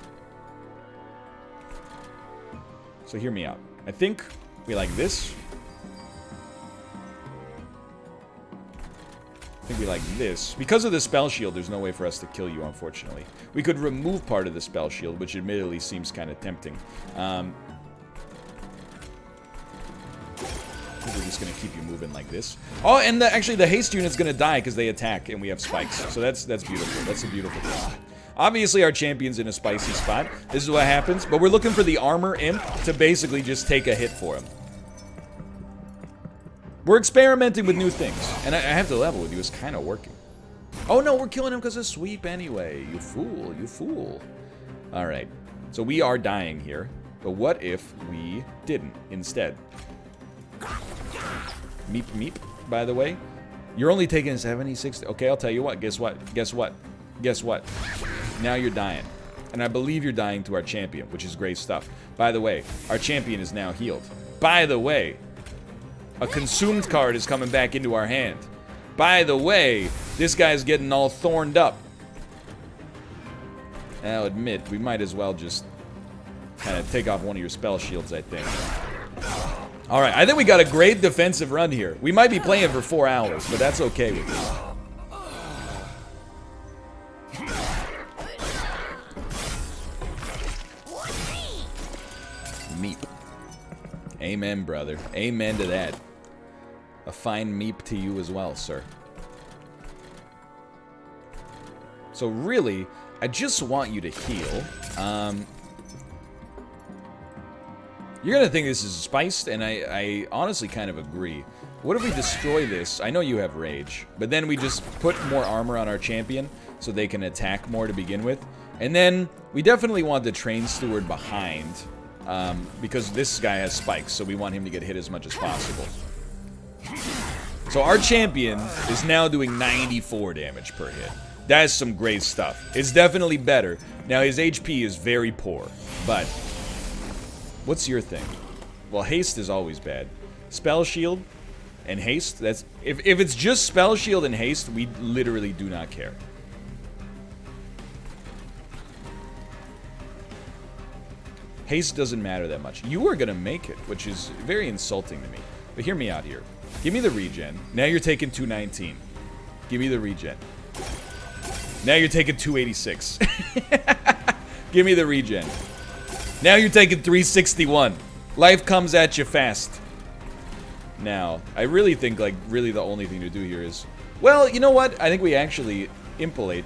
A: So hear me out. I think we like this. I think we like this. Because of the spell shield, there's no way for us to kill you, unfortunately. We could remove part of the spell shield, which admittedly seems kind of tempting. I think we're just going to keep you moving like this. Oh, and actually the haste unit's going to die because they attack and we have spikes. So that's beautiful. That's a beautiful thing. Obviously, our champion's in a spicy spot. This is what happens. But we're looking for the armor imp to basically just take a hit for him. We're experimenting with new things. And I have to level with you. It's kind of working. Oh, no, we're killing him because of sweep anyway. You fool. You fool. All right. So we are dying here. But what if we didn't instead? Meep, meep, by the way. You're only taking 70, 60. Okay, I'll tell you what. Guess what? Guess what? Guess what? Now you're dying. And I believe you're dying to our champion, which is great stuff. By the way, our champion is now healed. By the way, a consumed card is coming back into our hand. By the way, this guy's getting all thorned up. I'll admit, we might as well just kind of take off one of your spell shields, I think. Alright, I think we got a great defensive run here. We might be playing for 4 hours, but that's okay with me. Meep. Amen, brother. Amen to that. A fine meep to you as well, sir. So really, I just want you to heal. You're gonna think this is spiced, and I honestly kind of agree. What if we destroy this? I know you have rage, but then we just put more armor on our champion so they can attack more to begin with. And then we definitely want the train steward behind. Because this guy has spikes, so we want him to get hit as much as possible. So our champion is now doing 94 damage per hit. That is some great stuff. It's definitely better. Now, his HP is very poor, but what's your thing? Well, haste is always bad. Spell shield and haste, that's... If it's just spell shield and haste, we literally do not care. Haste doesn't matter that much. You are going to make it, which is very insulting to me. But hear me out here. Give me the regen. Now you're taking 219. Give me the regen. Now you're taking 286. Give me the regen. Now you're taking 361. Life comes at you fast. Now, I really think, like, really the only thing to do here is... Well, you know what? I think we actually impolate.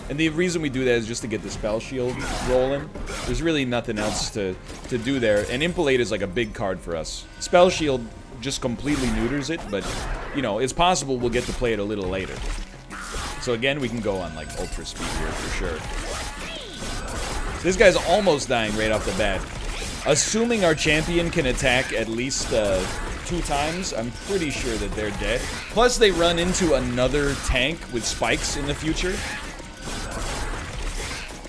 A: And the reason we do that is just to get the spell shield rolling. There's really nothing else to do there. And Impolate is like a big card for us. Spell shield just completely neuters it, but, you know, it's possible we'll get to play it a little later. So again, we can go on like ultra speed here for sure. This guy's almost dying right off the bat. Assuming our champion can attack at least 2 times, I'm pretty sure that they're dead. Plus, they run into another tank with spikes in the future.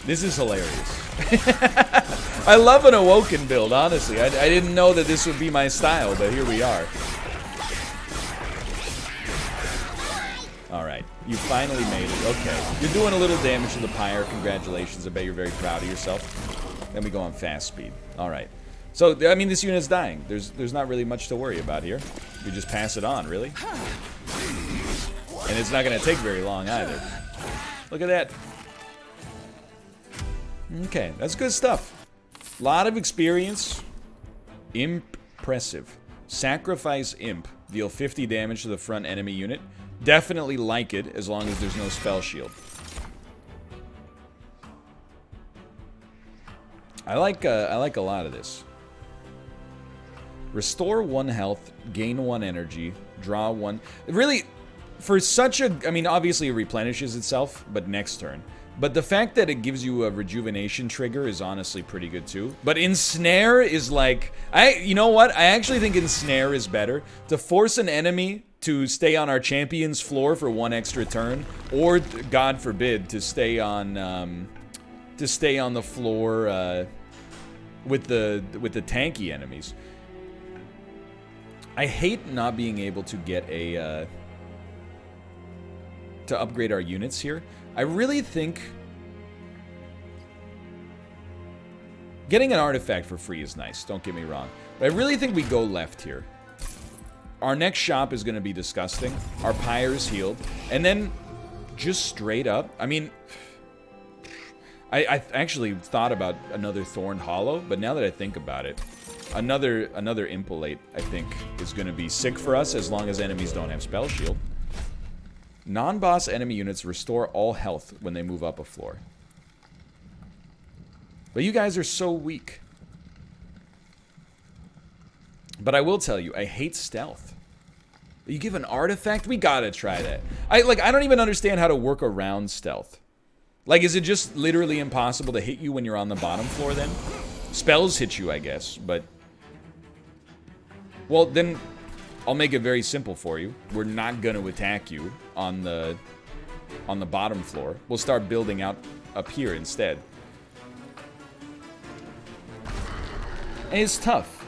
A: This is hilarious. I love an Awoken build, honestly. I didn't know that this would be my style, but here we are. Alright, you finally made it. Okay, you're doing a little damage to the pyre. Congratulations, I bet you're very proud of yourself. Then we go on fast speed. Alright. So, I mean, this unit's dying. There's not really much to worry about here. We just pass it on, really. And it's not going to take very long, either. Look at that. Okay, that's good stuff. A lot of experience. Imp-ressive. Sacrifice Imp. Deal 50 damage to the front enemy unit. Definitely like it, as long as there's no spell shield. I like a lot of this. Restore 1 health, gain 1 energy, draw 1. Really, for such a... I mean, obviously it replenishes itself, but next turn. But the fact that it gives you a rejuvenation trigger is honestly pretty good too. But Ensnare is like... you know what? I actually think Ensnare is better. To force an enemy to stay on our champion's floor for 1 extra turn, or, God forbid, to stay on the floor with the tanky enemies. I hate not being able to get a to upgrade our units here. I really think getting an artifact for free is nice, don't get me wrong. But I really think we go left here. Our next shop is going to be disgusting. Our pyre's healed. And then just straight up, I mean... I actually thought about another Thorned Hollow, but now that I think about it, another Impolate, I think, is going to be sick for us as long as enemies don't have Spell Shield. Non-boss enemy units restore all health when they move up a floor. But you guys are so weak. But I will tell you, I hate stealth. You give an artifact? We gotta try that. I don't even understand how to work around stealth. Like, is it just literally impossible to hit you when you're on the bottom floor then? Spells hit you, I guess, but... Well, then, I'll make it very simple for you. We're not gonna attack you on the bottom floor. We'll start building out up here instead. And it's tough.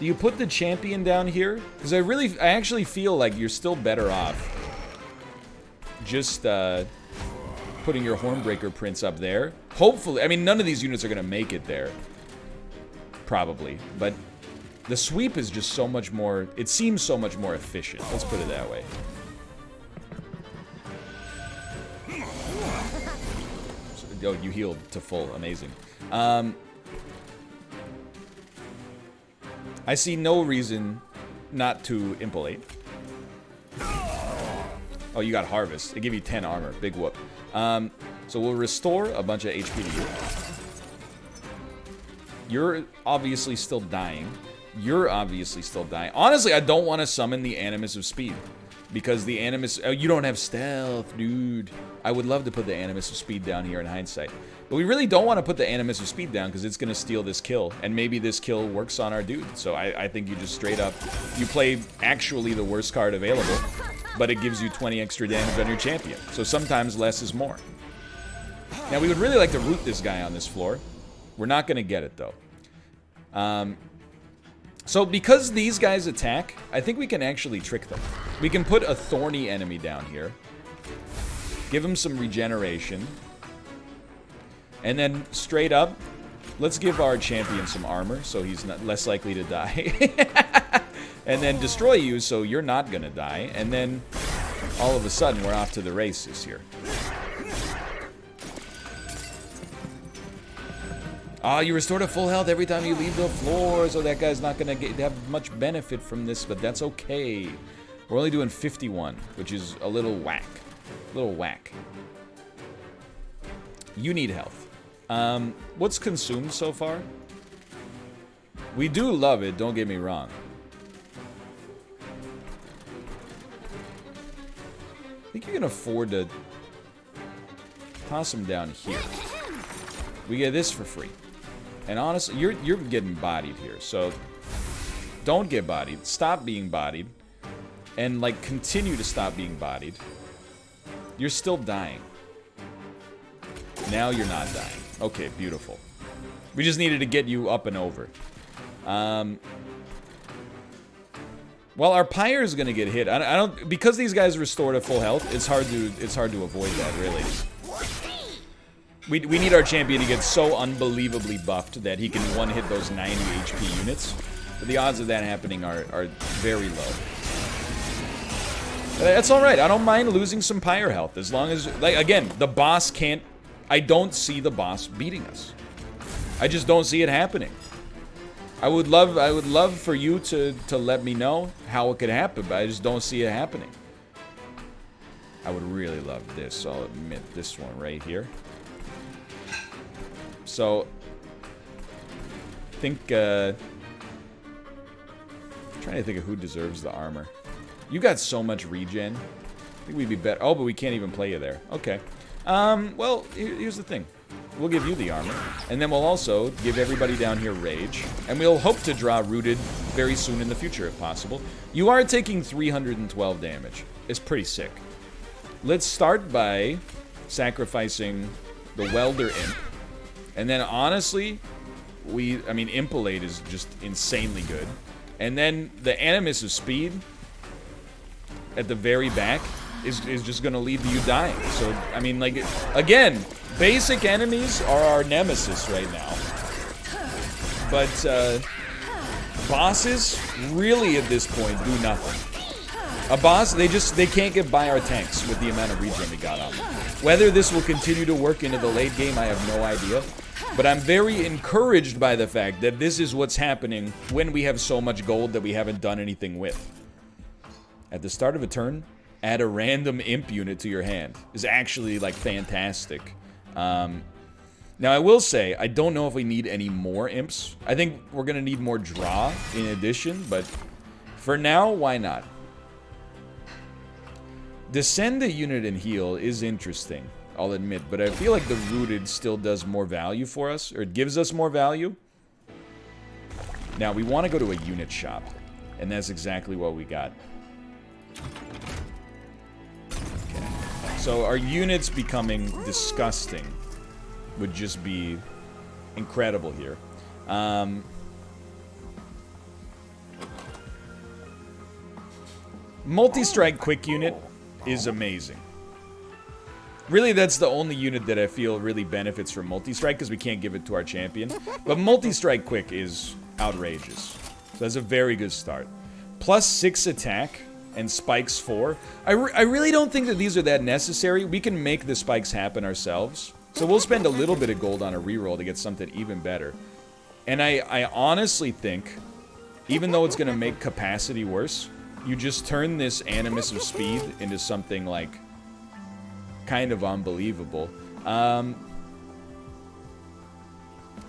A: Do you put the champion down here? Because I actually feel like you're still better off just, putting your Hornbreaker Prince up there. Hopefully, I mean, none of these units are going to make it there. Probably. But the sweep is just so much more... It seems so much more efficient. Let's put it that way. Oh, you healed to full. Amazing. I see no reason not to Impolate. Oh, you got Harvest. They give you 10 armor. Big whoop. So we'll restore a bunch of HP to you. You're obviously still dying. You're obviously still dying. Honestly, I don't want to summon the Animus of Speed. Because the Animus... Oh, you don't have stealth, dude. I would love to put the Animus of Speed down here in hindsight. But we really don't want to put the Animus of Speed down because it's going to steal this kill. And maybe this kill works on our dude. So I think you just straight up... You play actually the worst card available. But it gives you 20 extra damage on your champion. So sometimes less is more. Now, we would really like to root this guy on this floor. We're not going to get it, though. So because these guys attack, I think we can actually trick them. We can put a thorny enemy down here. Give him some regeneration. And then straight up, let's give our champion some armor so he's less likely to die. And then destroy you so you're not gonna die. And then all of a sudden we're off to the races here. Ah, you restore to full health every time you leave the floor, so that guy's not gonna have much benefit from this, but that's okay. We're only doing 51, which is a little whack. A little whack. You need health. What's consumed so far? We do love it, don't get me wrong. I think you can afford to toss him down here. We get this for free. And honestly, you're getting bodied here, so don't get bodied. Stop being bodied. And, like, continue to stop being bodied. You're still dying. Now you're not dying. Okay, beautiful. We just needed to get you up and over. Well, our pyre is gonna get hit. I don't because these guys restore to full health. It's hard to avoid that, really. We need our champion to get so unbelievably buffed that he can one-hit those 90 HP units. But the odds of that happening are very low. That's alright. I don't mind losing some pyre health. As long as, like, again, the boss can't... I don't see the boss beating us. I just don't see it happening. I would love for you to let me know how it could happen, but I just don't see it happening. I would really love this. I'll admit this one right here. So, I think, trying to think of who deserves the armor. You got so much regen. I think we'd be better. Oh, but we can't even play you there. Okay. Well, here's the thing. We'll give you the armor, and then we'll also give everybody down here rage, and we'll hope to draw rooted very soon in the future if possible. You are taking 312 damage. It's pretty sick. Let's start by sacrificing the welder imp, and then honestly, I mean, impalate is just insanely good, and then the animus of speed at the very back is just gonna lead to you dying. So, I mean, like, again, basic enemies are our nemesis right now. But, bosses, really at this point, do nothing. A boss, they can't get by our tanks with the amount of regen we got on them. Whether this will continue to work into the late game, I have no idea. But I'm very encouraged by the fact that this is what's happening when we have so much gold that we haven't done anything with. At the start of a turn, add a random imp unit to your hand is actually, like, fantastic. Now, I will say, I don't know if we need any more imps. I think we're going to need more draw in addition, but for now, why not? Descend a unit and heal is interesting, I'll admit, but I feel like the rooted still does more value for us, or it gives us more value. Now, we want to go to a unit shop, and that's exactly what we got. Okay. So our units becoming disgusting would just be incredible here. Multi-strike quick unit is amazing. Really, that's the only unit that I feel really benefits from multi-strike, because we can't give it to our champion. But multi-strike quick is outrageous. So that's a very good start. Plus 6 attack and spikes 4. I really don't think that these are that necessary. We can make the spikes happen ourselves. So we'll spend a little bit of gold on a reroll to get something even better. And I honestly think, even though it's going to make capacity worse, you just turn this Animus of Speed into something, like, kind of unbelievable. I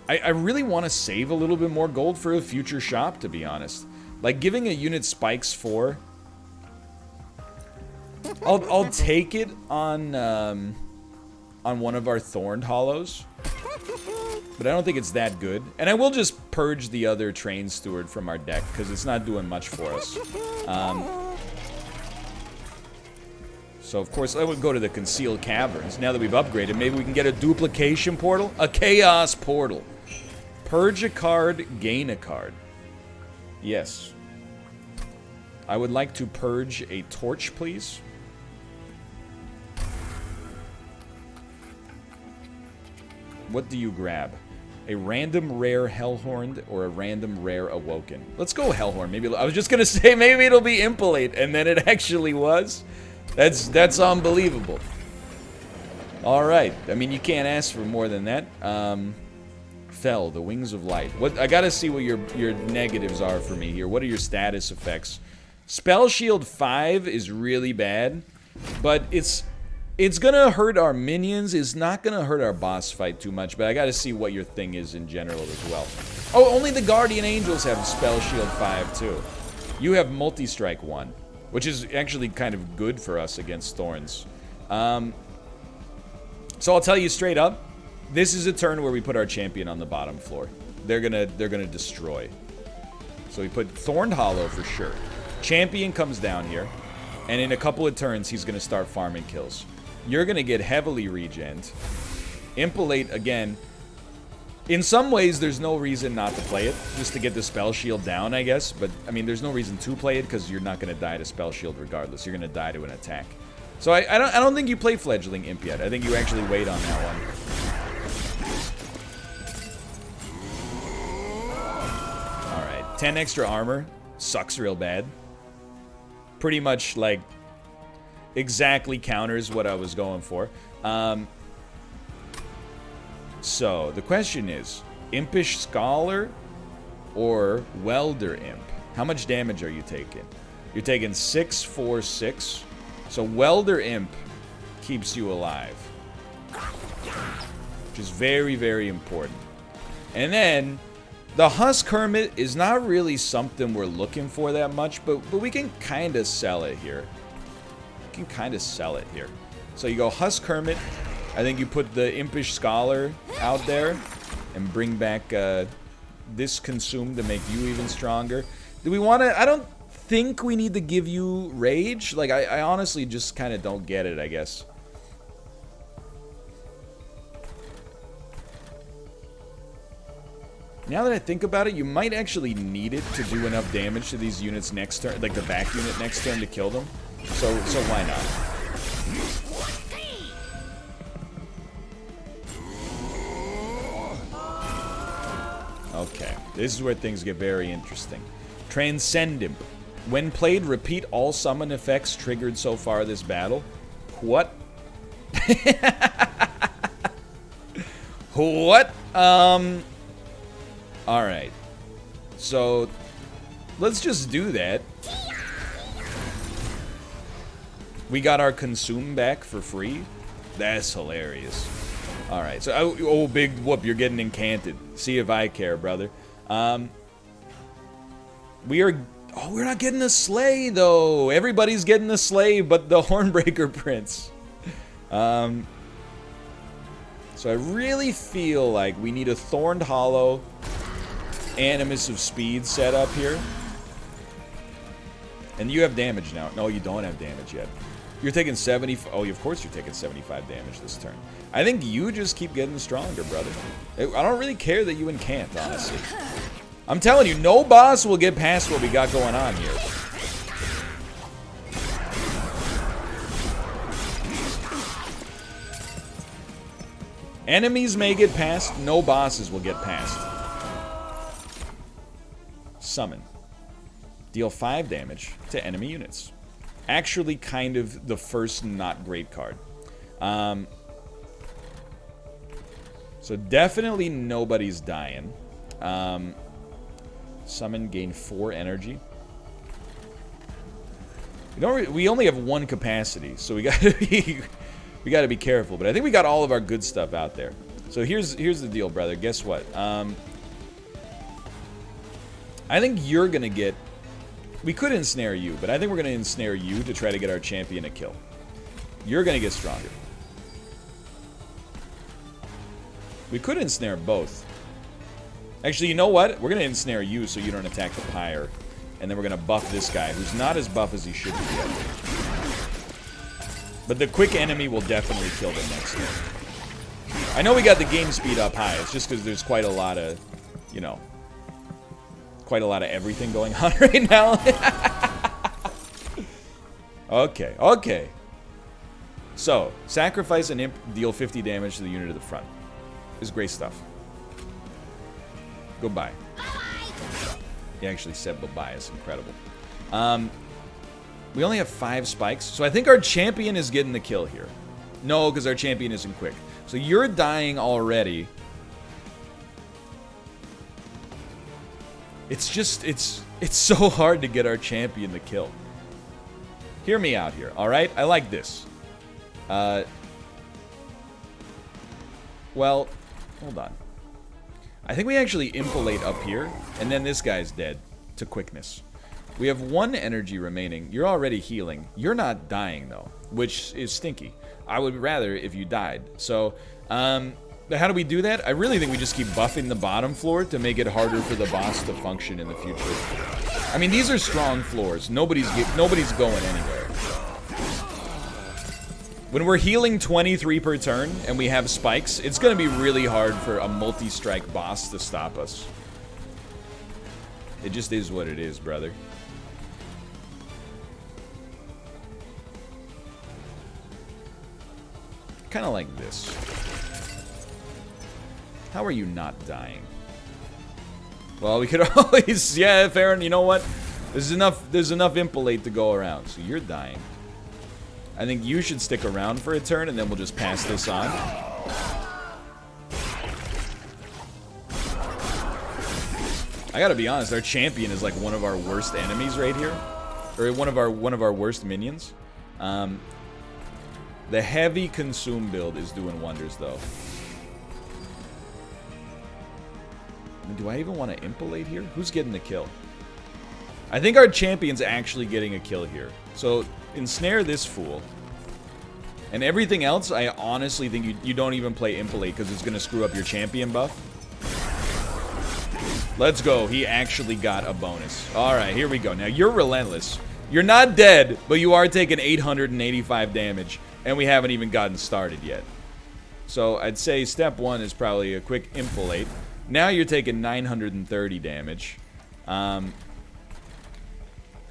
A: really want to save a little bit more gold for a future shop, to be honest. Like, giving a unit spikes 4... I'll take it on one of our Thorned Hollows. But I don't think it's that good. And I will just purge the other Train Steward from our deck, because it's not doing much for us. So, of course, I would go to the Concealed Caverns. Now that we've upgraded, maybe we can get a Duplication Portal? A Chaos Portal. Purge a card, gain a card. Yes. I would like to purge a Torch, please. What do you grab? A random rare Hellhorned or a random rare Awoken? Let's go Hellhorn. Maybe I was just gonna say maybe it'll be Impalate, and then it actually was. That's unbelievable. All right. I mean, you can't ask for more than that. Fell, the Wings of Light. What I gotta see what your negatives are for me here. What are your status effects? Spell Shield 5 is really bad, but it's It's gonna hurt our minions. It's not gonna hurt our boss fight too much, but I gotta see what your thing is in general as well. Oh, only the Guardian Angels have Spell Shield 5 too. You have Multi-Strike 1, which is actually kind of good for us against Thorns. So I'll tell you straight up, this is a turn where we put our champion on the bottom floor. They're gonna destroy. So we put Thorned Hollow for sure. Champion comes down here, and in a couple of turns, he's gonna start farming kills. You're gonna get heavily regened. Impalate again. In some ways, there's no reason not to play it, just to get the spell shield down, I guess. But I mean, there's no reason to play it because you're not gonna die to spell shield regardless. You're gonna die to an attack. So I don't think you play Fledgling Imp yet. I think you actually wait on that one. All right, 10 extra armor sucks real bad. Pretty much like. Exactly counters what I was going for. So, the question is, Impish Scholar or Welder Imp? How much damage are you taking? You're taking 6, 4, 6. So, Welder Imp keeps you alive. Which is very, very important. And then, the Husk Hermit is not really something we're looking for that much, but we can kind of sell it here. Can kind of sell it here. So you go Husk Hermit. I think you put the Impish Scholar out there and bring back this Consume to make you even stronger. Do we want to? I don't think we need to give you Rage. Like, I honestly just kind of don't get it, I guess. Now that I think about it, you might actually need it to do enough damage to these units next turn, like the back unit next turn, to kill them. So why not? Okay, this is where things get very interesting. Transcend Imp. When played, repeat all summon effects triggered so far this battle. What? What? Alright. So, let's just do that. We got our Consume back for free. That's hilarious. Alright, so, oh, big whoop, you're getting incanted. See if I care, brother. We're not getting a Slay, though. Everybody's getting a Slay, but the Hornbreaker Prince. So I really feel like we need a Thorned Hollow, Animus of Speed set up here. And you have damage now. No, you don't have damage yet. You're taking 70... Oh, of course you're taking 75 damage this turn. I think you just keep getting stronger, brother. I don't really care that you incant, honestly. I'm telling you, no boss will get past what we got going on here. Enemies may get past, no bosses will get past. Summon. Deal 5 damage to enemy units. Actually kind of the first not great card. So definitely nobody's dying. Summon, gain 4 energy. We only have 1 capacity, so we gotta be careful. But I think we got all of our good stuff out there. So here's the deal, brother. Guess what? I think you're gonna get. We could ensnare you, but I think we're gonna ensnare you to try to get our champion a kill. You're gonna get stronger. We could ensnare both. Actually, you know what? We're gonna ensnare you so you don't attack the pyre. And then we're gonna buff this guy, who's not as buff as he should be yet. But the quick enemy will definitely kill them next turn. I know we got the game speed up high. It's just because there's quite a lot of, you know, quite a lot of everything going on right now. Okay. So, sacrifice an imp, deal 50 damage to the unit at the front. This is great stuff. Goodbye. He actually said bye-bye. It's incredible. We only have 5 spikes, so I think our champion is getting the kill here. No, because our champion isn't quick. So you're dying already. It's just, it's so hard to get our champion to kill. Hear me out here, alright? I like this. Well, hold on. I think we actually impalate up here, and then this guy's dead to quickness. We have 1 energy remaining. You're already healing. You're not dying, though, which is stinky. I would rather if you died. So, how do we do that? I really think we just keep buffing the bottom floor to make it harder for the boss to function in the future. I mean, these are strong floors. Nobody's going anywhere. When we're healing 23 per turn and we have spikes, it's going to be really hard for a multi-strike boss to stop us. It just is what it is, brother. Kind of like this. How are you not dying? Well, we could always... Yeah, Farron, you know what? There's enough impalate to go around, so you're dying. I think you should stick around for a turn, and then we'll just pass this on. I gotta be honest, our champion is like one of our worst enemies right here. Or one of our worst minions. The heavy consume build is doing wonders, though. Do I even want to impalate here? Who's getting the kill? I think our champion's actually getting a kill here. So, ensnare this fool. And everything else, I honestly think you don't even play impalate because it's going to screw up your champion buff. Let's go. He actually got a bonus. Alright, here we go. Now, you're relentless. You're not dead, but you are taking 885 damage. And we haven't even gotten started yet. So, I'd say step 1 is probably a quick impalate. Now you're taking 930 damage.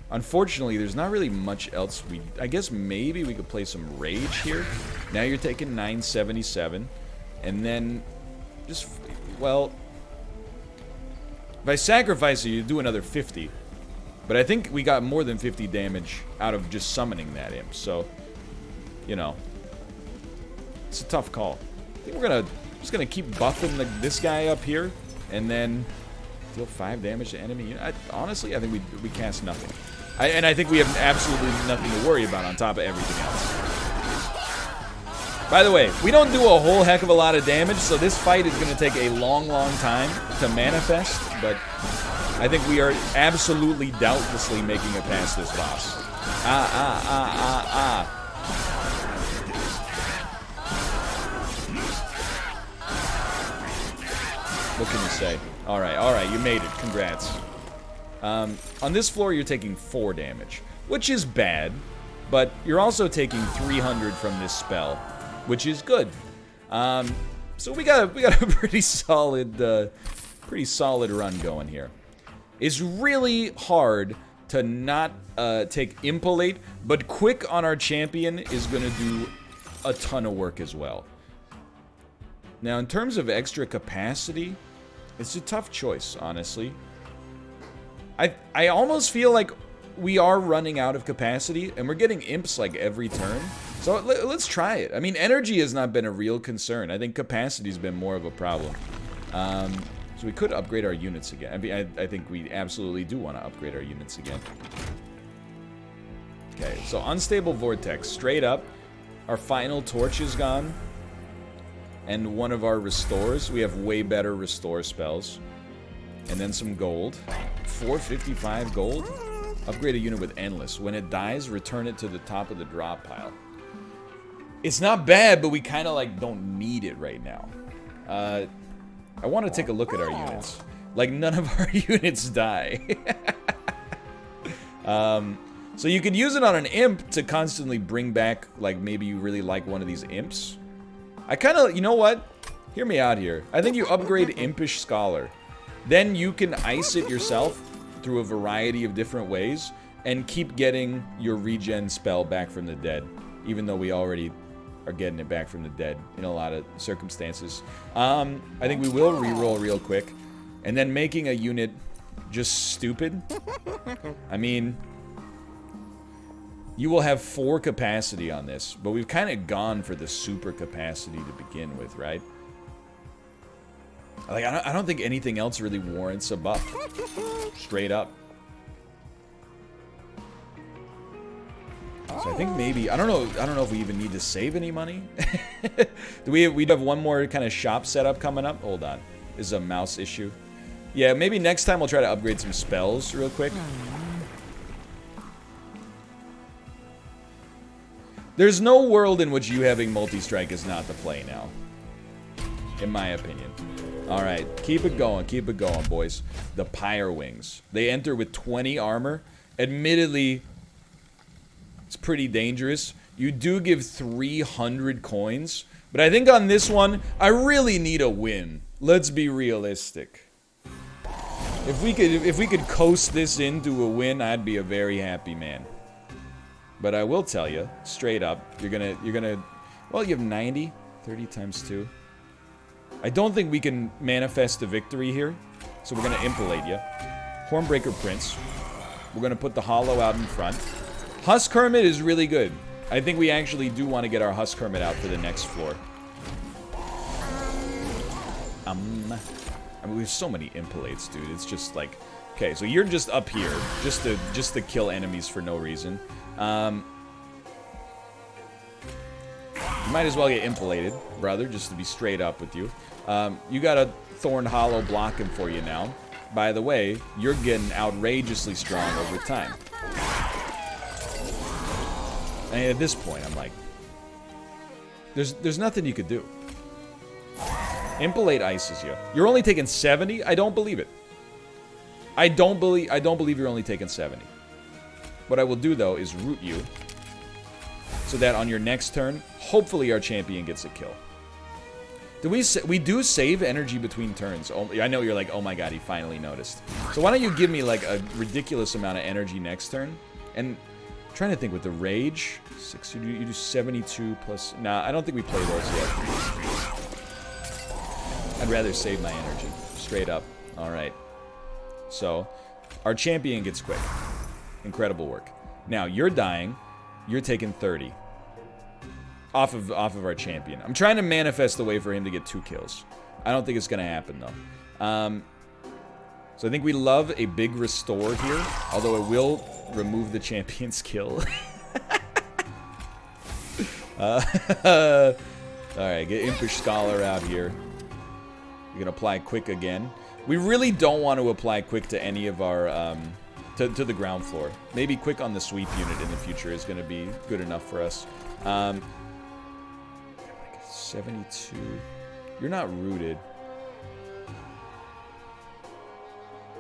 A: Unfortunately, there's not really much else I guess maybe we could play some rage here. Now you're taking 977. And then, just, well... If I sacrifice you do another 50. But I think we got more than 50 damage out of just summoning that imp. So, you know. It's a tough call. I think we're just gonna keep buffing this guy up here. And then deal 5 damage to enemy. Honestly, I think we cast nothing. And I think we have absolutely nothing to worry about on top of everything else. By the way, we don't do a whole heck of a lot of damage, so this fight is going to take a long, long time to manifest, but I think we are absolutely doubtlessly making it past this boss. What can you say? Alright, you made it. Congrats. On this floor, you're taking 4 damage, which is bad, but you're also taking 300 from this spell, which is good. So we got a pretty solid run going here. It's really hard to not take impalate, but quick on our champion is going to do a ton of work as well. Now, in terms of extra capacity, it's a tough choice, honestly. I almost feel like we are running out of capacity, and we're getting imps like every turn. So let's try it. I mean, energy has not been a real concern. I think capacity's been more of a problem. So we could upgrade our units again. I mean, I think we absolutely do want to upgrade our units again. Okay, so unstable vortex, straight up. Our final torch is gone. And one of our restores. We have way better restore spells. And then some gold. 455 gold. Upgrade a unit with endless. When it dies, return it to the top of the drop pile. It's not bad, but we kind of like don't need it right now. I want to take a look at our units. Like, none of our units die. So you could use it on an imp to constantly bring back, like, maybe you really like one of these imps. I kind of, you know what? Hear me out here. I think you upgrade Impish Scholar. Then you can ice it yourself through a variety of different ways and keep getting your regen spell back from the dead, even though we already are getting it back from the dead in a lot of circumstances. I think we will reroll real quick, and then making a unit just stupid. I mean, you will have 4 capacity on this, but we've kind of gone for the super capacity to begin with, right? Like, I don't think anything else really warrants a buff. Straight up. So I think maybe, I don't know if we even need to save any money. Do we have one more kind of shop setup coming up? Hold on. This is a mouse issue. Yeah, maybe next time we'll try to upgrade some spells real quick. There's no world in which you having multi-strike is not the play now. In my opinion. Alright, keep it going, boys. The Pyre Wings. They enter with 20 armor. Admittedly, it's pretty dangerous. You do give 300 coins. But I think on this one, I really need a win. Let's be realistic. If we could coast this into a win, I'd be a very happy man. But I will tell you, straight up, you're gonna, well, you have 90, 30 times 2. I don't think we can manifest a victory here, so we're gonna impalate you. Hornbreaker Prince. We're gonna put the Hollow out in front. Husk Hermit is really good. I think we actually do want to get our Husk Hermit out for the next floor. I mean, we have so many impalates, dude. It's just like, okay, so you're just up here, just to kill enemies for no reason. You might as well get impalated, brother, just to be straight up with you. You got a Thorn Hollow blocking for you now. By the way, you're getting outrageously strong over time. And at this point, I'm like, there's nothing you could do. Impalate ices you. You're only taking 70? I don't believe it. I don't believe you're only taking 70. What I will do, though, is root you, so that on your next turn, hopefully our champion gets a kill. We do save energy between turns. Oh, I know you're like, oh my god, he finally noticed. So why don't you give me like a ridiculous amount of energy next turn? And I'm trying to think with the rage, 6, you do 72 plus. Nah, I don't think we play those yet. I'd rather save my energy, straight up. All right. So our champion gets quick. Incredible work. Now you're dying. You're taking 30. Off of our champion. I'm trying to manifest a way for him to get 2 kills. I don't think it's going to happen, though. So I think we love a big restore here, although it will remove the champion's kill. Alright, get Impish Scholar out here. You're going to apply quick again. We really don't want to apply quick to any of our... to the ground floor. Maybe quick on the sweep unit in the future is going to be good enough for us. 72. You're not rooted.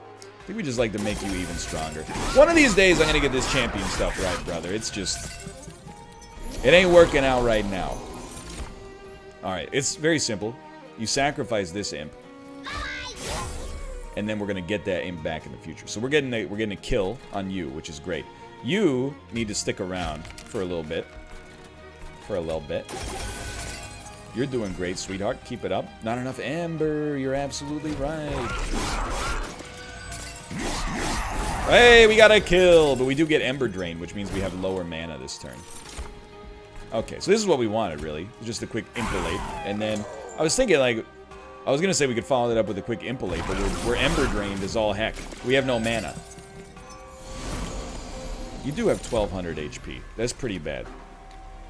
A: I think we just like to make you even stronger. One of these days, I'm going to get this champion stuff right, brother. It's just... it ain't working out right now. Alright, it's very simple. You sacrifice this imp. And then we're going to get that imp back in the future. So we're getting a kill on you, which is great. You need to stick around for a little bit. You're doing great, sweetheart. Keep it up. Not enough ember. You're absolutely right. Hey, we got a kill. But we do get ember drain, which means we have lower mana this turn. Okay, so this is what we wanted, really. Just a quick impalate. And then, I was thinking, like... I was going to say we could follow that up with a quick impalate, but we're ember drained as all heck. We have no mana. You do have 1200 HP. That's pretty bad.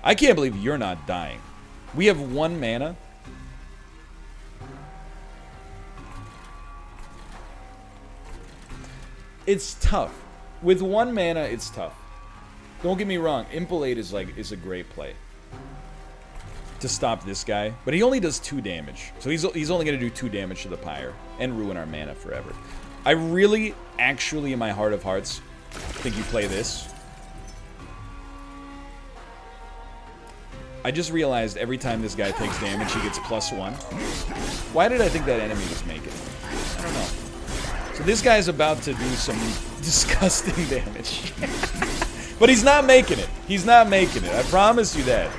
A: I can't believe you're not dying. We have 1 mana. It's tough. With 1 mana, it's tough. Don't get me wrong. Impalate is a great play to stop this guy, but he only does 2 damage. So he's only going to do 2 damage to the Pyre and ruin our mana forever. I really, actually, in my heart of hearts, think you play this. I just realized every time this guy takes damage, he gets +1. Why did I think that enemy was making it? I don't know. So this guy's about to do some disgusting damage. But he's not making it. He's not making it. I promise you that.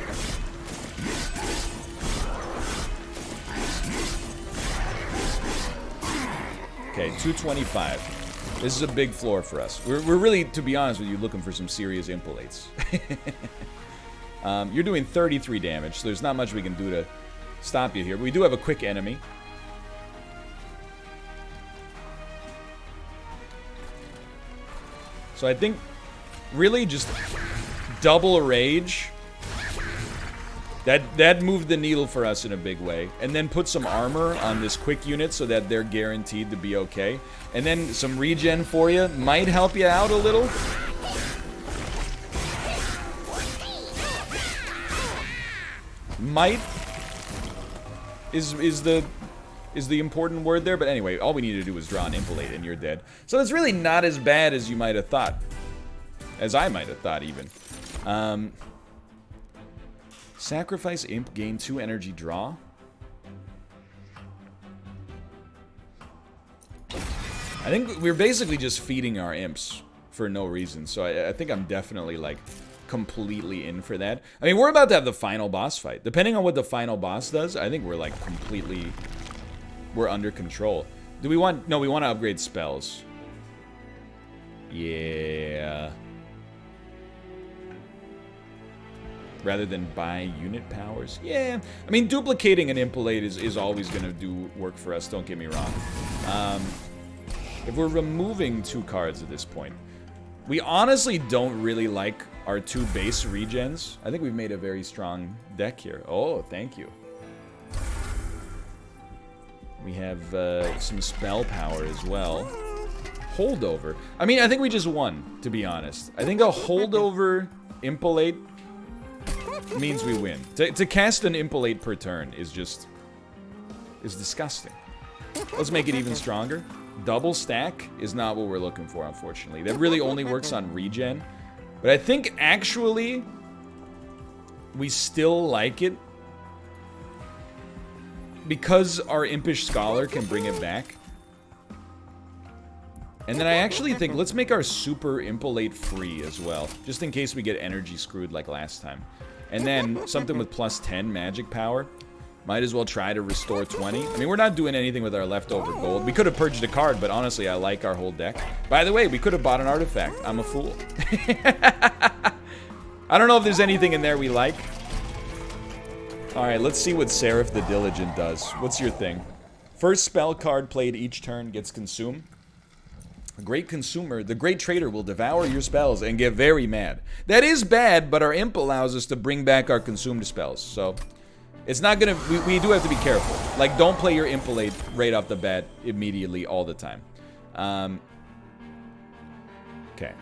A: Okay, 225. This is a big floor for us. We're really, to be honest with you, looking for some serious impalates. You're doing 33 damage, so there's not much we can do to stop you here. But we do have a quick enemy. So I think, really, just double rage. That moved the needle for us in a big way. And then put some armor on this quick unit so that they're guaranteed to be okay. And then some regen for you might help you out a little. Might is the important word there, but anyway, all we need to do is draw an Impalate and you're dead. So it's really not as bad as you might have thought. As I might have thought, even. Sacrifice Imp, gain 2 energy draw. I think we're basically just feeding our Imps for no reason, so I think I'm definitely, like, completely in for that. I mean, we're about to have the final boss fight. Depending on what the final boss does, I think we're, like, completely... We're under control. Do we want... No, we want to upgrade spells. Yeah... Rather than buy unit powers. Yeah, I mean, duplicating an Impalate is always going to do work for us, don't get me wrong. If we're removing 2 cards at this point, we honestly don't really like our 2 base regens. I think we've made a very strong deck here. Oh, thank you. We have some spell power as well. Holdover. I mean, I think we just won, to be honest. I think a holdover Impalate means we win. To cast an Impalate per turn is disgusting. Let's make it even stronger. Double stack is not what we're looking for, unfortunately. That really only works on regen. But I think actually we still like it because our Impish Scholar can bring it back. And then I actually think let's make our super Impalate free as well, just in case we get energy screwed like last time. And then something with plus 10 magic power. Might as well try to restore 20. I mean, we're not doing anything with our leftover gold. We could have purged a card, but honestly, I like our whole deck. By the way, we could have bought an artifact. I'm a fool. I don't know if there's anything in there we like. Alright, let's see what Seraph the Diligent does. What's your thing? First spell card played each turn gets consumed. A great consumer, the great trader will devour your spells and get very mad. That is bad, but our Imp allows us to bring back our consumed spells, so... It's not gonna... We do have to be careful. Like, don't play your Impalate right off the bat immediately all the time. Okay.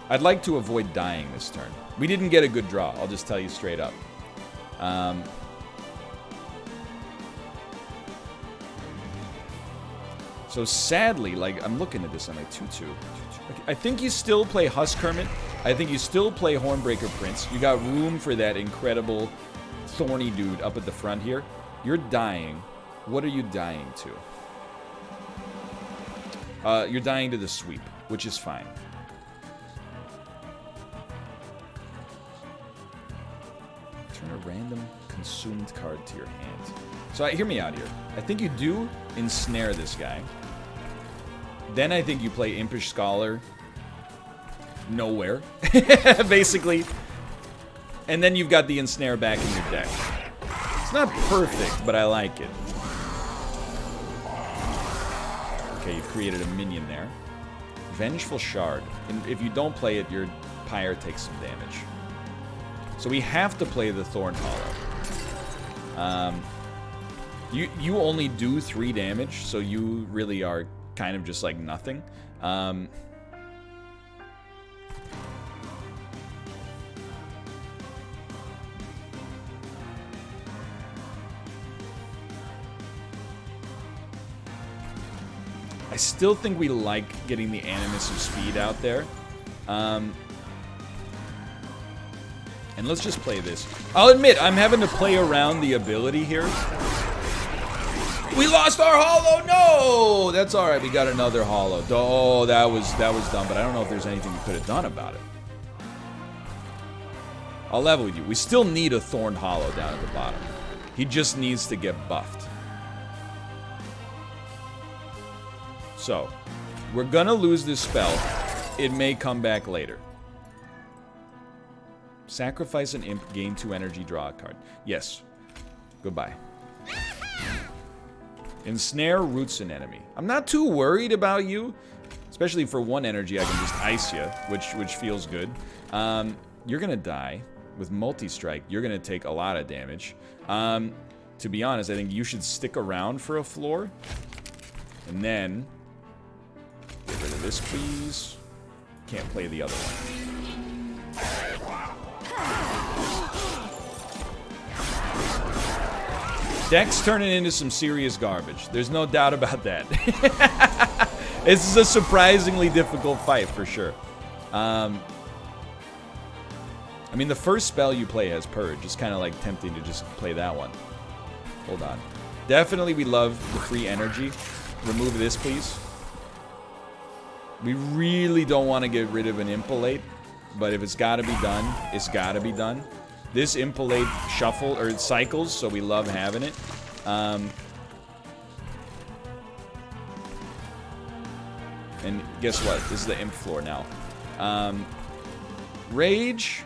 A: I'd like to avoid dying this turn. We didn't get a good draw, I'll just tell you straight up. So sadly, like, I'm looking at this, I'm like, 2-2. I think you still play Husk Hermit. I think you still play Hornbreaker Prince. You got room for that incredible thorny dude up at the front here. You're dying. What are you dying to? You're dying to the sweep, which is fine. Turn a random consumed card to your hand. So hear me out here. I think you do ensnare this guy. Then I think you play Impish Scholar nowhere, basically. And then you've got the ensnare back in your deck. It's not perfect, but I like it. Okay, you've created a minion there. Vengeful Shard. And if you don't play it, your Pyre takes some damage. So we have to play the Thorn Hollow. You only do 3 damage, so you really are kind of just like nothing. I still think we like getting the Animus of Speed out there. And let's just play this. I'll admit, I'm having to play around the ability here. We lost our hollow! No! That's alright, we got another hollow. Oh, that was dumb, but I don't know if there's anything we could have done about it. I'll level with you. We still need a Thorn Hollow down at the bottom. He just needs to get buffed. So, we're gonna lose this spell. It may come back later. Sacrifice an Imp, gain 2 energy, draw a card. Yes. Goodbye. Ensnare roots an enemy. I'm not too worried about you. Especially for 1 energy, I can just ice you, which feels good. You're gonna die with multi-strike. You're gonna take a lot of damage. To be honest, I think you should stick around for a floor. And then... get rid of this, please. Can't play the other one. Deck's turning into some serious garbage. There's no doubt about that. This is a surprisingly difficult fight, for sure. I mean, the first spell you play has Purge. It's kind of like tempting to just play that one. Hold on. Definitely we love the free energy. Remove this, please. We really don't want to get rid of an Impolate, but if it's got to be done, it's got to be done. This Impolate shuffle, or it cycles, so we love having it. And guess what? This is the Imp floor now. Rage...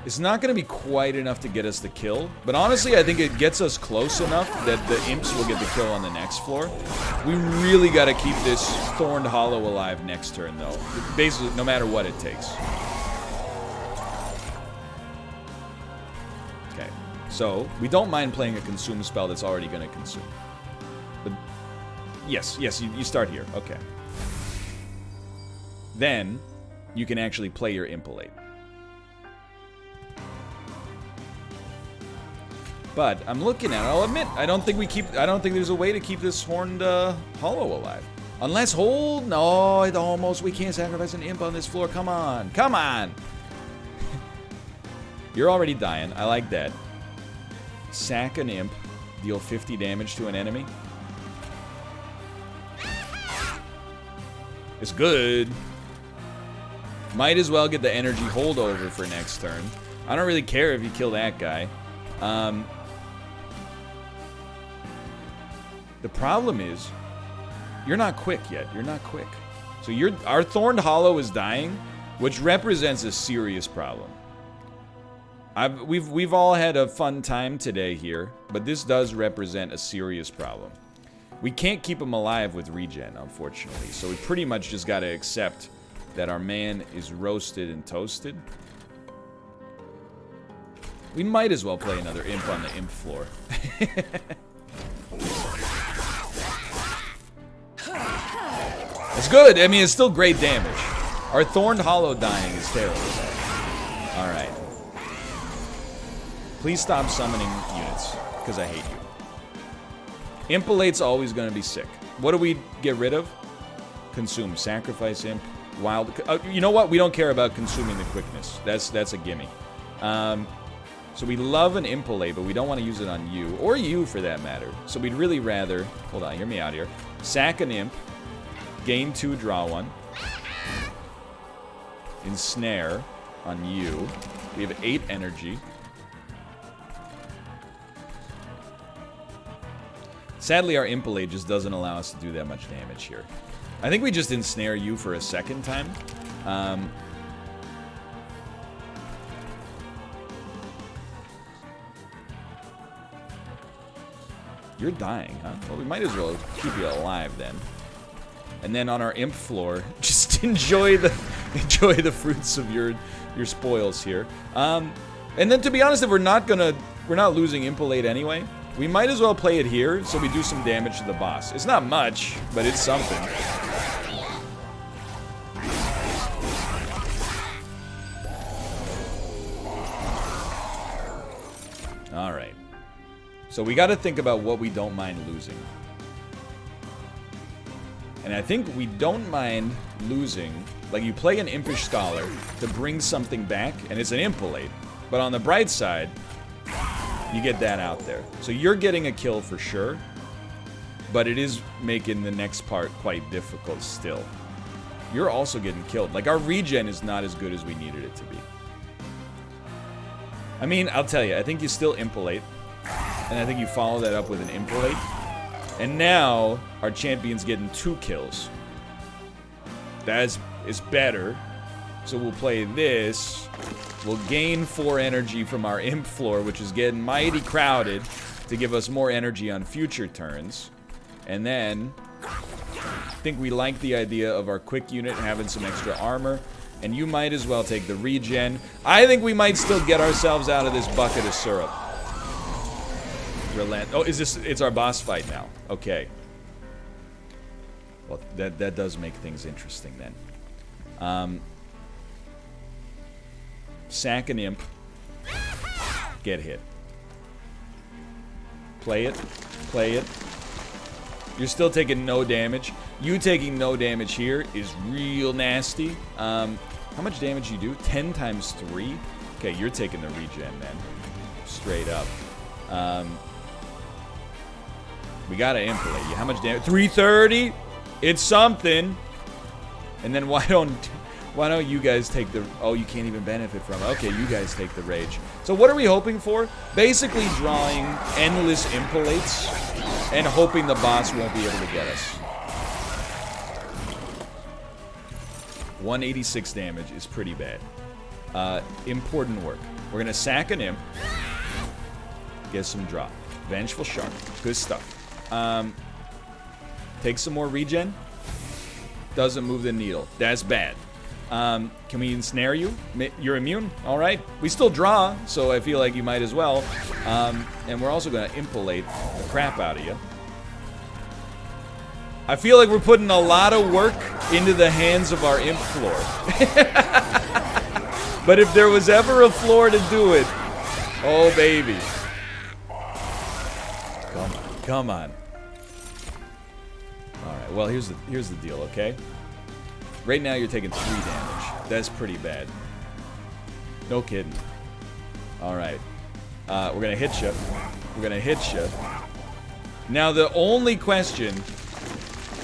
A: it's not going to be quite enough to get us the kill, but honestly, I think it gets us close enough that the Imps will get the kill on the next floor. We really got to keep this Thorned Hollow alive next turn, though. Basically, no matter what it takes. Okay, so we don't mind playing a consume spell that's already going to consume. But yes, you start here. Okay. Then you can actually play your Impolate. But I'm looking at it. I'll admit, I don't think there's a way to keep this Horned Hollow alive. Unless no, it almost, we can't sacrifice an Imp on this floor. Come on, come on. You're already dying. I like that. Sack an Imp, deal 50 damage to an enemy. It's good. Might as well get the energy holdover for next turn. I don't really care if you kill that guy. The problem is, you're not quick yet. You're not quick. So our Thorned Hollow is dying, which represents a serious problem. We've all had a fun time today here, but this does represent a serious problem. We can't keep him alive with regen, unfortunately. So we pretty much just got to accept that our man is roasted and toasted. We might as well play another Imp on the Imp floor. It's good. I mean, it's still great damage. Our Thorned Hollow dying is terrible. Alright. Please stop summoning units, because I hate you. Impolate's always going to be sick. What do we get rid of? Consume. Sacrifice Imp. Wild. You know what? We don't care about consuming the quickness. That's a gimme. So we love an Impolate, but we don't want to use it on you. Or you, for that matter. So we'd really rather... hold on, hear me out here. Sack an Imp. Gain 2, draw 1. Ensnare on you. We have 8 energy. Sadly, our Impolate just doesn't allow us to do that much damage here. I think we just ensnare you for a second time. You're dying, huh? Well, we might as well keep you alive then. And then on our Imp floor, just enjoy the fruits of your spoils here. And then to be honest, if we're not losing Impolate anyway, we might as well play it here so we do some damage to the boss. It's not much, but it's something. Alright. So we gotta think about what we don't mind losing. And I think we don't mind losing, like you play an Impish Scholar to bring something back, and it's an Impolate. But on the bright side, you get that out there. So you're getting a kill for sure, but it is making the next part quite difficult still. You're also getting killed. Like, our regen is not as good as we needed it to be. I mean, I'll tell you, I think you still Impolate, and I think you follow that up with an Impolate. And now, our champion's getting 2 kills. That is better. So we'll play this. We'll gain 4 energy from our Imp floor, which is getting mighty crowded, to give us more energy on future turns. And then think we like the idea of our quick unit having some extra armor. And you might as well take the regen. I think we might still get ourselves out of this bucket of syrup. Relent. Oh, is this... It's our boss fight now. Okay. Well, that does make things interesting then. Sack an imp. Get hit. Play it. Play it. You're still taking no damage. You taking no damage here is real nasty. How much damage you do? 10 times 3? Okay, you're taking the regen then. Straight up. We gotta impalate you. How much damage? 330? It's something. And then why don't you guys take the... Oh, you can't even benefit from it. Okay, you guys take the rage. So what are we hoping for? Basically drawing endless impalates and hoping the boss won't be able to get us. 186 damage is pretty bad. Important work. We're gonna sack an imp. Get some drop. Vengeful Shark. Good stuff. Take some more regen. Doesn't move the needle. That's bad. Can we ensnare you? You're immune? Alright. We still draw, so I feel like you might as well. And we're also gonna impalate the crap out of you. I feel like we're putting a lot of work into the hands of our imp floor. But if there was ever a floor to do it, oh baby. Come on, come on. Alright, well here's the deal, okay? Right now you're taking 3 damage. That's pretty bad. No kidding. Alright. We're gonna hit you. We're gonna hit you. Now the only question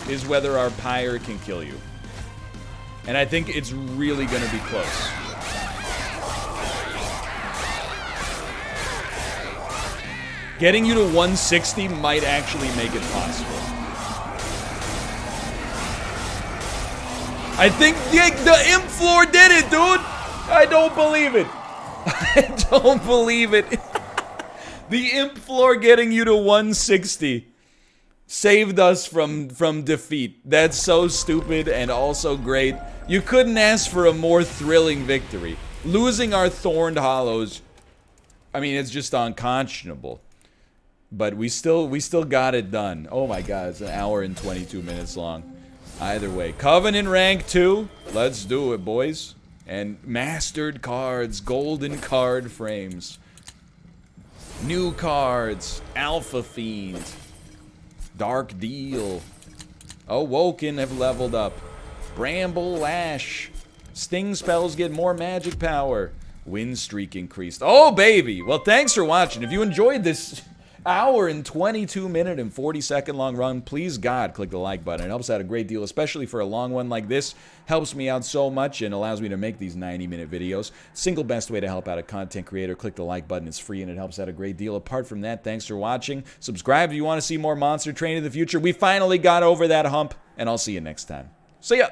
A: is whether our pyre can kill you. And I think it's really gonna be close. Getting you to 160 might actually make it possible. I think the imp floor did it, dude! I don't believe it. I don't believe it. The imp floor getting you to 160. Saved us from defeat. That's so stupid and also great. You couldn't ask for a more thrilling victory. Losing our Thorned Hollows, I mean, it's just unconscionable. But we still got it done. Oh my god, it's an hour and 22 minutes long. Either way. Covenant rank 2. Let's do it, boys. And mastered cards, golden card frames. New cards, Alpha Fiend. Dark Deal. Awoken have leveled up. Bramble Lash. Sting spells get more magic power. Win streak increased. Oh, baby! Well, thanks for watching. If you enjoyed this hour and 22 minute and 40-second long run, please God click the like button. It helps out a great deal, especially for a long one like this. Helps me out so much and allows me to make these 90-minute videos. Single best way to help out a content creator. Click the like button. It's free and it helps out a great deal. Apart from that, thanks for watching. Subscribe if you want to see more Monster Train in the future. We finally got over that hump, and I'll see you next time. See ya!